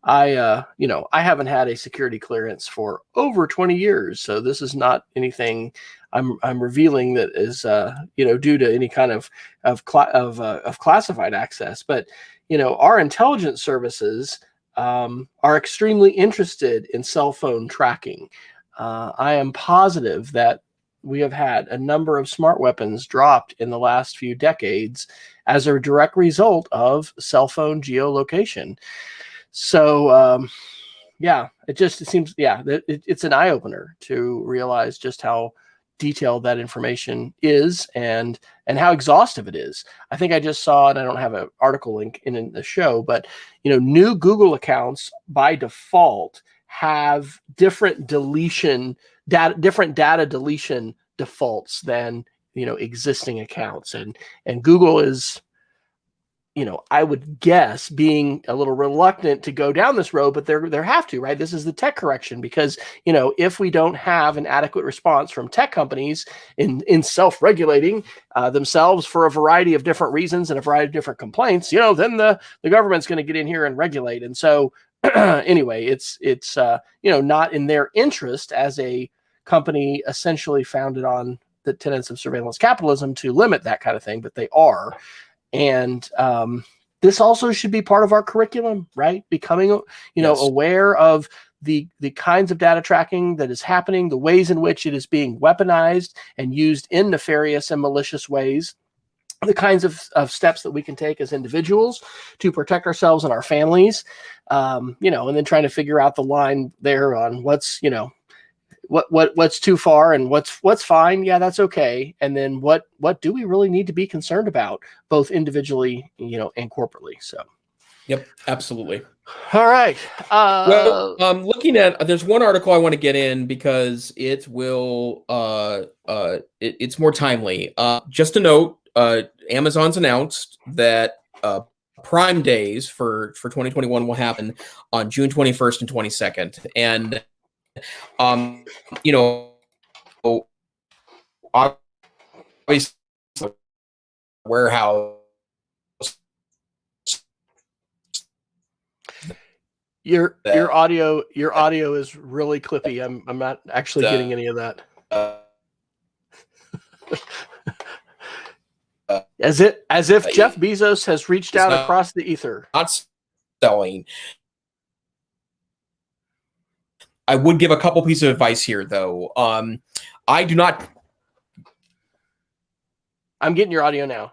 I haven't had a security clearance for over 20 years, so this is not anything I'm revealing that is due to any kind of classified access. But our intelligence services are extremely interested in cell phone tracking. I am positive that we have had a number of smart weapons dropped in the last few decades as a direct result of cell phone geolocation. So, yeah, it seems, it's an eye opener to realize just how detailed that information is and how exhaustive it is. I think I just saw, and I don't have an article link in the show, but new Google accounts by default have different data deletion defaults than existing accounts, and Google is, I would guess, being a little reluctant to go down this road, but they have to, right? This is the tech correction, because if we don't have an adequate response from tech companies in self-regulating themselves for a variety of different reasons and a variety of different complaints, then the government's going to get in here and regulate. And so anyway, it's not in their interest as a company essentially founded on the tenets of surveillance capitalism to limit that kind of thing, but they are. And this also should be part of our curriculum, right? Becoming, Yes. aware of the kinds of data tracking that is happening, the ways in which it is being weaponized and used in nefarious and malicious ways, the kinds of steps that we can take as individuals to protect ourselves and our families, and then trying to figure out the line there on what's, what's too far and what's fine. Yeah, that's okay. And then what do we really need to be concerned about, both individually, and corporately? So. Yep, absolutely. All right. Looking at, there's one article I want to get in because it will, it's more timely. Just a note, Amazon's announced that Prime Days for 2021 will happen on June 21st and 22nd. And obviously warehouse. Your audio is really clippy. I'm not actually getting any of that. As if Jeff Bezos has reached out across the ether. Not selling. I would give a couple pieces of advice here, though. I do not. I'm getting your audio now.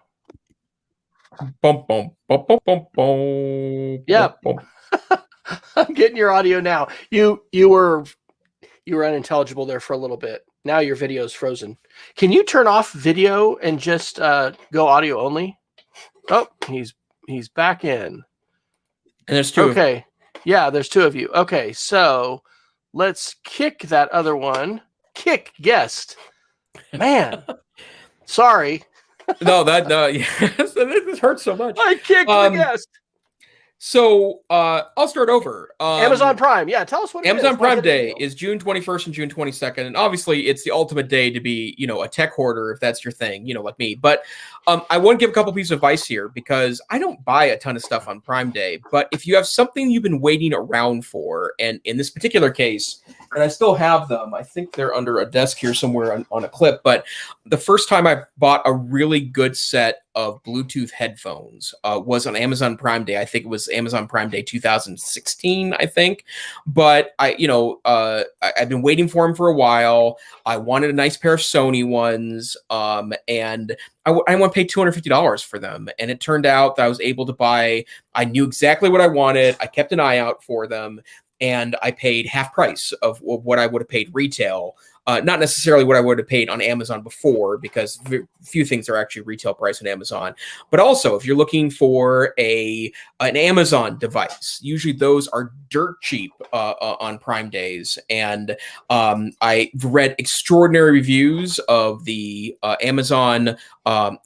Bum, bum, bum, bum, bum, bum, yeah. Bum. I'm getting your audio now. You were unintelligible there for a little bit. Now your video is frozen. Can you turn off video and just go audio only? Oh, he's back in. And there's two. Okay. Yeah, there's two of you. Okay, so let's kick that other one. Kick guest. Man. Sorry. No, yes, this hurts so much. I kicked the guest. So I'll start over. Amazon Prime. Yeah, tell us what Amazon Prime Day is June 21st and June 22nd. And obviously, it's the ultimate day to be, a tech hoarder, if that's your thing, like me. But I want to give a couple pieces of advice here because I don't buy a ton of stuff on Prime Day. But if you have something you've been waiting around for, and in this particular case, and I still have them, I think they're under a desk here somewhere on a clip. But the first time I bought a really good set of Bluetooth headphones was on Amazon Prime Day. I think it was Amazon Prime Day 2016, I think. But I've been waiting for them for a while. I wanted a nice pair of Sony ones, and I want to pay $250 for them. And it turned out that I was able to buy. I knew exactly what I wanted. I kept an eye out for them, and I paid half price of what I would have paid retail. Not necessarily what I would have paid on Amazon before, because few things are actually retail price on Amazon. But also, if you're looking for an Amazon device, usually those are dirt cheap on Prime Days. And I read extraordinary reviews of the Amazon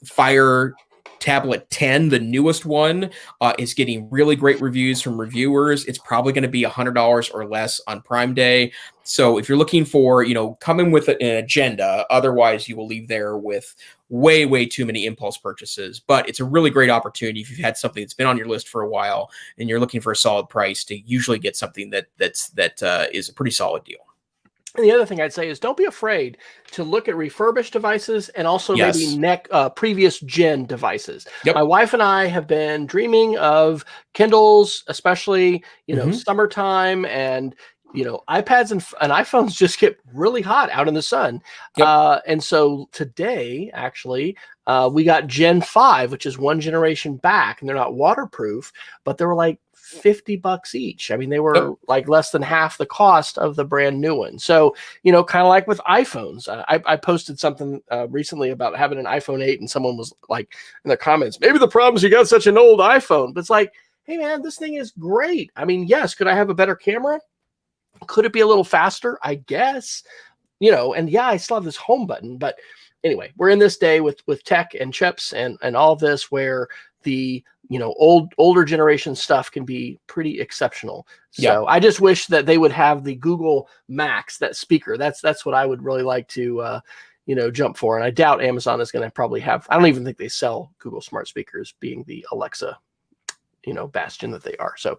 Fire Tablet 10, the newest one, is getting really great reviews from reviewers. It's probably going to be $100 or less on Prime Day. So if you're looking for, come in with an agenda, otherwise you will leave there with way, way too many impulse purchases. But it's a really great opportunity if you've had something that's been on your list for a while and you're looking for a solid price to usually get something that is a pretty solid deal. And the other thing I'd say is don't be afraid to look at refurbished devices and also maybe previous gen devices. Yep. My wife and I have been dreaming of Kindles, especially, summertime, and, iPads and iPhones just get really hot out in the sun. Yep. And so today, actually, we got Gen 5, which is one generation back, and they're not waterproof, but they were like $50 each. I mean, they were like less than half the cost of the brand new one. So, kind of like with iPhones, I posted something recently about having an iPhone 8, and someone was like in the comments, maybe the problem is you got such an old iPhone. But it's like, hey man, this thing is great. I mean, yes, could I have a better camera? Could it be a little faster? I guess, and yeah, I still have this home button. But anyway, we're in this day with tech and chips and all of this where the older generation stuff can be pretty exceptional. So I just wish that they would have the Google Max, that speaker. That's what I would really like to jump for. And I doubt Amazon is going to probably have. I don't even think they sell Google smart speakers, being the Alexa bastion that they are. So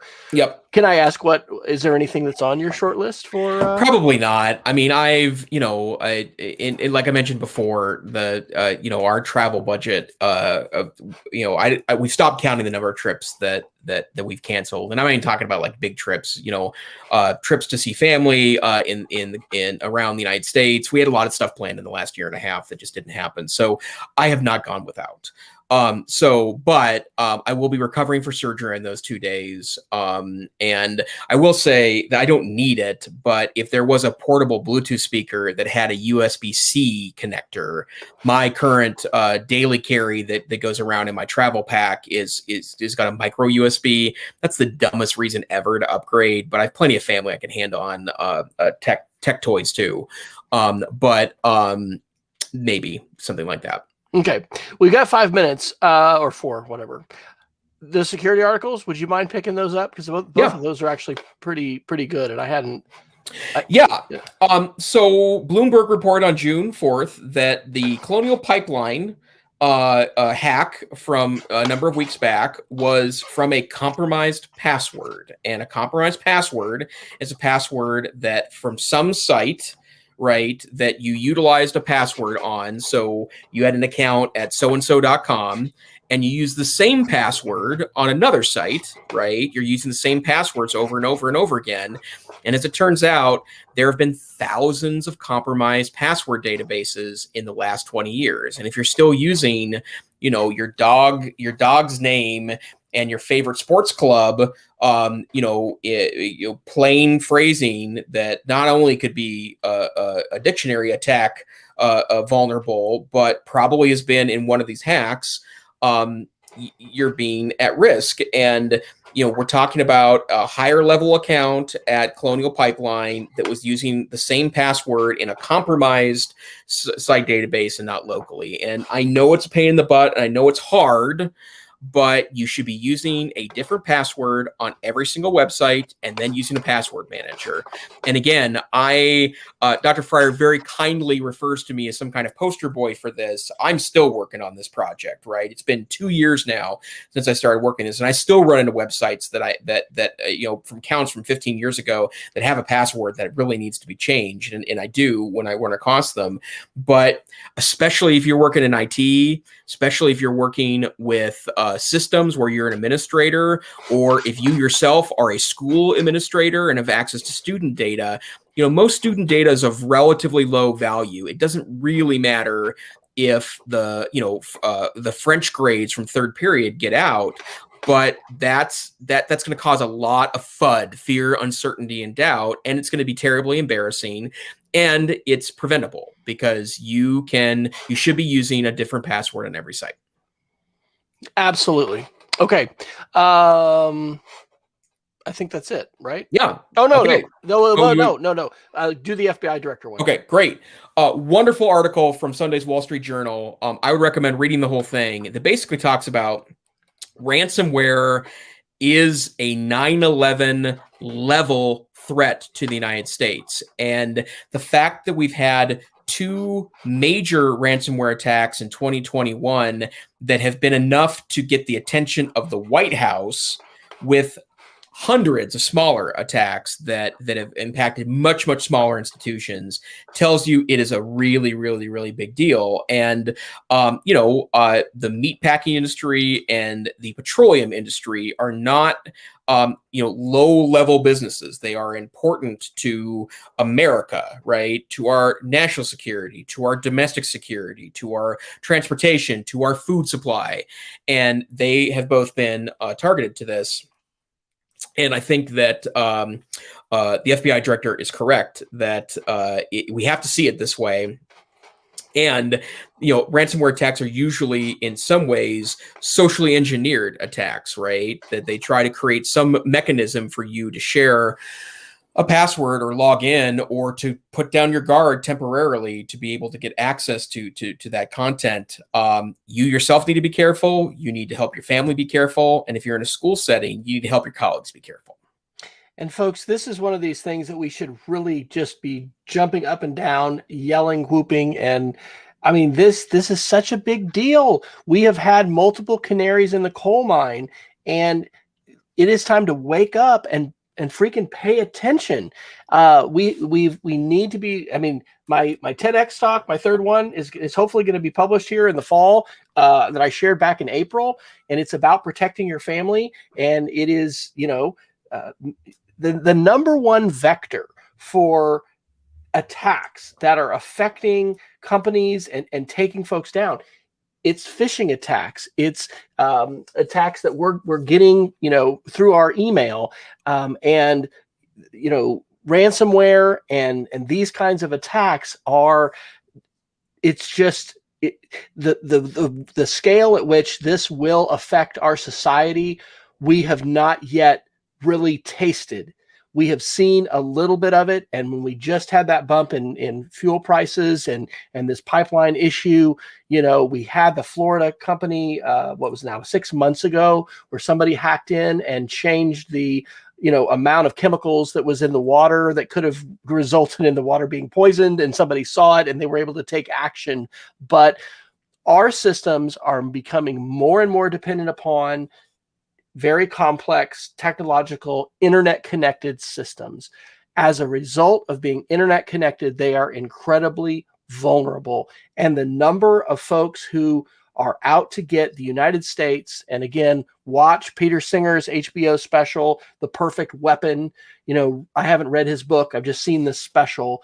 can I ask, is there anything that's on your short list for probably not? I mean, I've like I mentioned before, the our travel budget we stopped counting the number of trips that we've canceled, and I'm not even talking about like big trips, trips to see family in around the United States. We had a lot of stuff planned in the last year and a half that just didn't happen, so I have not gone without. But I will be recovering for surgery in those 2 days. And I will say that I don't need it, but if there was a portable Bluetooth speaker that had a USB-C connector, my current daily carry that goes around in my travel pack is got a micro USB. That's the dumbest reason ever to upgrade, but I have plenty of family I can hand on tech toys too. But maybe something like that. Okay, we've got 5 minutes or 4, whatever. The security articles, would you mind picking those up? Because both of those are actually pretty good, and I hadn't. So Bloomberg reported on June 4th that the Colonial Pipeline hack from a number of weeks back was from a compromised password, and a compromised password is a password that from some site, right, that you utilized a password on. So you had an account at soandso.com and you use the same password on another site, right? You're using the same passwords over and over and over again. And as it turns out, there have been thousands of compromised password databases in the last 20 years. And if you're still using, your dog's name and your favorite sports club, plain phrasing that not only could be a dictionary attack vulnerable, but probably has been in one of these hacks, you're being at risk. And we're talking about a higher level account at Colonial Pipeline that was using the same password in a compromised site database and not locally. And I know it's a pain in the butt, and I know it's hard, but you should be using a different password on every single website and then using a password manager. And again, Dr. Fryer very kindly refers to me as some kind of poster boy for this. I'm still working on this project, right? It's been 2 years now since I started working this, and I still run into websites that from accounts from 15 years ago that have a password that really needs to be changed. And I do when I run across them. But especially if you're working in IT, especially if you're working with systems where you're an administrator, or if you yourself are a school administrator and have access to student data, most student data is of relatively low value. It doesn't really matter if the French grades from third period get out, but that's going to cause a lot of FUD, fear, uncertainty, and doubt, and it's going to be terribly embarrassing. And it's preventable because you should be using a different password on every site. Absolutely. Okay. I think that's it, right? Yeah. Oh, no, okay. no. Do the FBI director one. Okay, great. Wonderful article from Sunday's Wall Street Journal. I would recommend reading the whole thing. That basically talks about ransomware is a 9/11 level threat to the United States. And the fact that we've had 2 major ransomware attacks in 2021 that have been enough to get the attention of the White House, with hundreds of smaller attacks that have impacted much, much smaller institutions, tells you it is a really, really, really big deal. And, the meatpacking industry and the petroleum industry are not, low-level businesses. They are important to America, right? To our national security, to our domestic security, to our transportation, to our food supply. And they have both been targeted to this. And I think that the FBI director is correct that we have to see it this way. And, ransomware attacks are usually in some ways socially engineered attacks, right? That they try to create some mechanism for you to share a password or log in or to put down your guard temporarily to be able to get access to that content. You yourself need to be careful. You need to help your family be careful. And if you're in a school setting, you need to help your colleagues be careful. And folks, this is one of these things that we should really just be jumping up and down, yelling, whooping. And I mean, this is such a big deal. We have had multiple canaries in the coal mine, and it is time to wake up and freaking pay attention. We need to be. I mean, my TEDx talk, my third one, is hopefully going to be published here in the fall. That I shared back in April, and it's about protecting your family. And it is, the number one vector for attacks that are affecting companies and taking folks down. It's phishing attacks. It's attacks that we're getting, through our email, and ransomware and these kinds of attacks are. It's just the scale at which this will affect our society. We have not yet really tasted. We have seen a little bit of it, and when we just had that bump in fuel prices and this pipeline issue, we had the Florida company, what was now 6 months ago, where somebody hacked in and changed the amount of chemicals that was in the water that could have resulted in the water being poisoned, and somebody saw it and they were able to take action. But our systems are becoming more and more dependent upon very complex, technological, internet-connected systems. As a result of being internet-connected, they are incredibly vulnerable. And the number of folks who are out to get the United States, and again, watch Peter Singer's HBO special, The Perfect Weapon. I haven't read his book. I've just seen this special.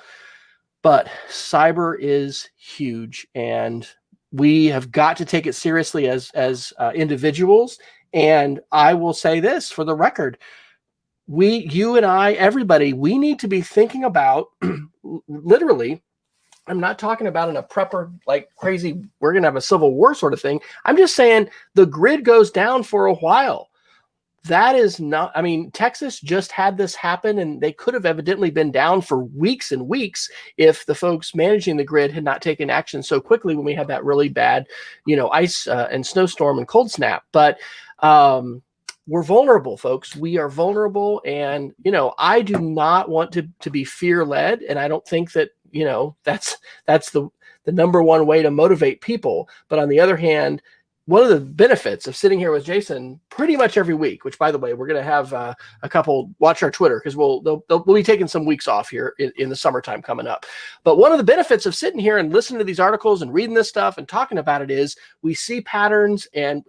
But cyber is huge, and we have got to take it seriously as individuals. And I will say this for the record, you and I, everybody, we need to be thinking about literally, I'm not talking about in a prepper, like crazy, we're going to have a civil war sort of thing. I'm just saying the grid goes down for a while. That is not, Texas just had this happen, and they could have evidently been down for weeks and weeks if the folks managing the grid had not taken action so quickly when we had that really bad, ice and snowstorm and cold snap. But we're vulnerable, folks. We are vulnerable. And, I do not want to be fear-led. And I don't think that, that's the number one way to motivate people. But on the other hand, one of the benefits of sitting here with Jason pretty much every week, which, by the way, we're going to have a couple watch our Twitter, because we'll be taking some weeks off here in the summertime coming up. But one of the benefits of sitting here and listening to these articles and reading this stuff and talking about it is we see patterns and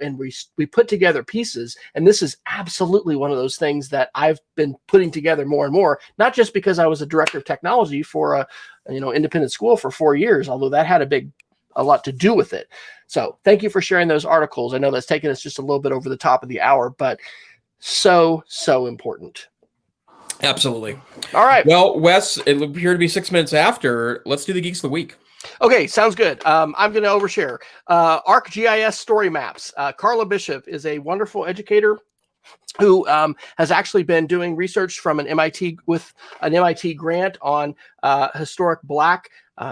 we put together pieces. And this is absolutely one of those things that I've been putting together more and more, not just because I was a director of technology for a independent school for 4 years, although that had a lot to do with it. So thank you for sharing those articles. I know that's taken us just a little bit over the top of the hour, but so important. Absolutely. All right. Well, Wes, it would appear to be 6 minutes after. Let's do the Geeks of the Week. Okay, sounds good. I'm going to overshare. ArcGIS story maps. Carla Bishop is a wonderful educator who has actually been doing research from an MIT grant on historic Black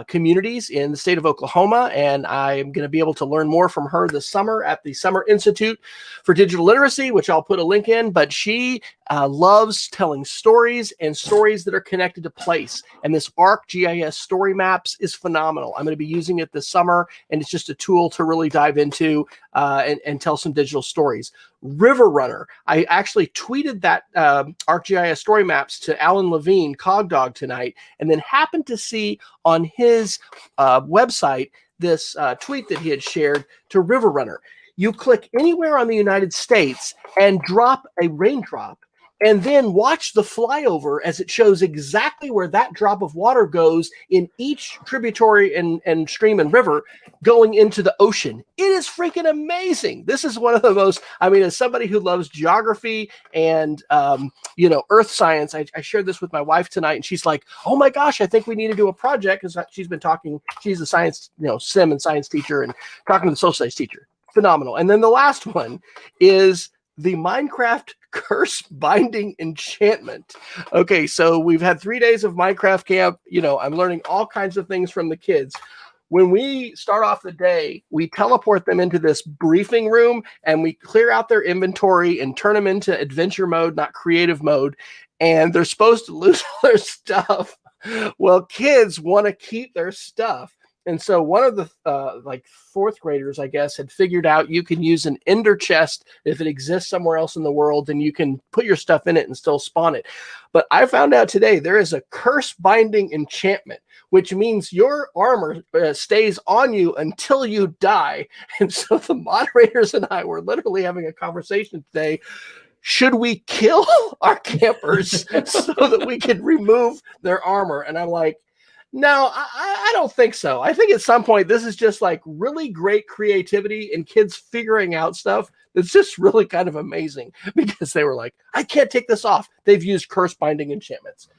communities in the state of Oklahoma. And I'm going to be able to learn more from her this summer at the Summer Institute for Digital Literacy, which I'll put a link in. But she loves telling stories and stories that are connected to place. And this ArcGIS story maps is phenomenal. I'm going to be using it this summer, and it's just a tool to really dive into and tell some digital stories. River Runner. I actually tweeted that ArcGIS story maps to Alan Levine, Cogdog, tonight, and then happened to see on his website this tweet that he had shared to River Runner. You click anywhere on the United States and drop a raindrop, and then watch the flyover as it shows exactly where that drop of water goes in each tributary and stream and river going into the ocean. It is freaking amazing. This is one of the most, I mean, as somebody who loves geography and, earth science, I shared this with my wife tonight, and she's like, oh my gosh, I think we need to do a project, because she's been talking, she's a science, sim and science teacher, and talking to the social studies teacher. Phenomenal. And then the last one is the Minecraft curse binding enchantment. Okay, so we've had 3 days of Minecraft camp. I'm learning all kinds of things from the kids. When we start off the day, we teleport them into this briefing room, and we clear out their inventory and turn them into adventure mode, not creative mode. And they're supposed to lose all their stuff. Well, kids want to keep their stuff. And so one of the fourth graders, I guess, had figured out you can use an ender chest. If it exists somewhere else in the world, then you can put your stuff in it and still spawn it. But I found out today there is a curse binding enchantment, which means your armor stays on you until you die. And so the moderators and I were literally having a conversation today. Should we kill our campers so that we can remove their armor? And I'm like, no, I don't think so. I think at some point this is just like really great creativity and kids figuring out stuff that's just really kind of amazing, because they were like, I can't take this off. They've used curse binding enchantments.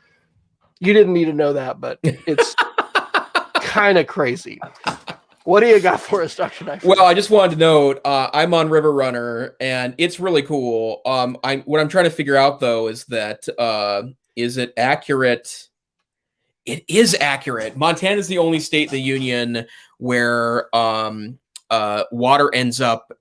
You didn't need to know that, but it's kind of crazy. What do you got for us, Dr. Neiffer? Well, I just wanted to note, I'm on River Runner, and it's really cool. What I'm trying to figure out, though, is that is it accurate? It is accurate. Montana is the only state in the union where water ends up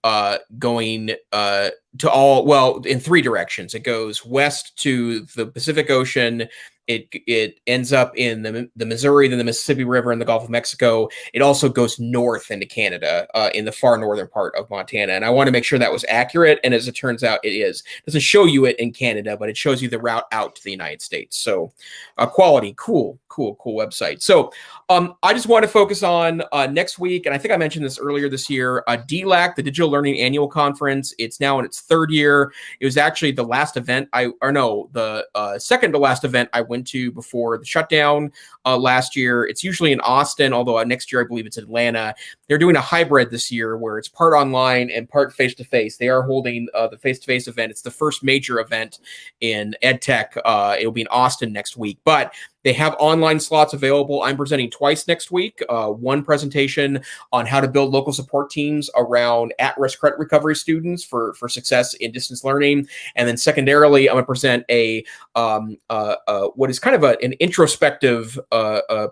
going in 3 directions. It goes west to the Pacific Ocean. It ends up in the Missouri, then the Mississippi River, and the Gulf of Mexico. It also goes north into Canada, in the far northern part of Montana. And I want to make sure that was accurate. And as it turns out, it is. It doesn't show you it in Canada, but it shows you the route out to the United States. So quality, cool website. So I just want to focus on next week. And I think I mentioned this earlier this year, DLAC, the Digital Learning Annual Conference. It's now in its 3rd year. It was actually the last event the second to last event I went to before the shutdown last year. It's usually in Austin, although next year I believe it's in Atlanta. They're doing a hybrid this year where it's part online and part face-to-face. They are holding the face-to-face event. It's the first major event in EdTech. It'll be in Austin next week, but they have online slots available. I'm presenting twice next week. One presentation on how to build local support teams around at-risk credit recovery students for success in distance learning. And then secondarily, I'm going to present what is kind of an introspective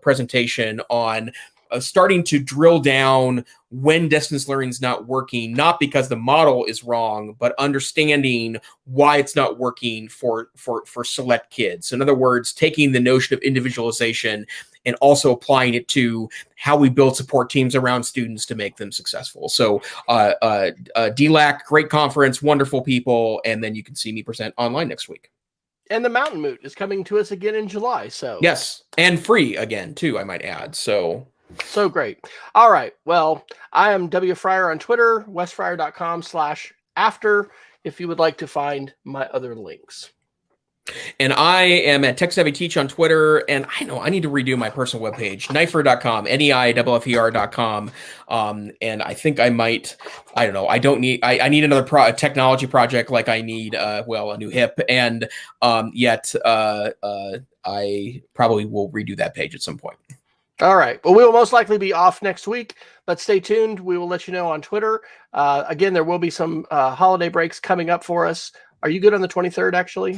presentation on starting to drill down when distance learning is not working, not because the model is wrong, but understanding why it's not working for select kids. In other words, taking the notion of individualization and also applying it to how we build support teams around students to make them successful. So DLAC, great conference, wonderful people, and then you can see me present online next week. And the Mountain Moot is coming to us again in July. So yes, and free again too, I might add. So great. All right. Well, I am W. Fryer on Twitter, westfryer.com/after, if you would like to find my other links. And I am at Tech Savvy Teach on Twitter, and I know I need to redo my personal webpage, Neiffer.com, Neiffer.com. And I think I might, I don't know, I need another technology project, like I need, a new hip, and yet I probably will redo that page at some point. All right. Well, we will most likely be off next week, but stay tuned. We will let you know on Twitter. Again, there will be some holiday breaks coming up for us. Are you good on the 23rd, actually?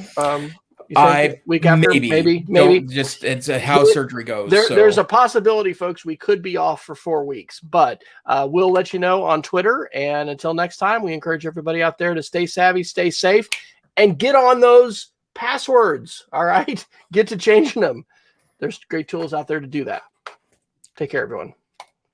Week after? Maybe. It's how surgery goes. There's a possibility, folks, we could be off for 4 weeks, but we'll let you know on Twitter. And until next time, we encourage everybody out there to stay savvy, stay safe, and get on those passwords. All right? Get to changing them. There's great tools out there to do that. Take care, everyone.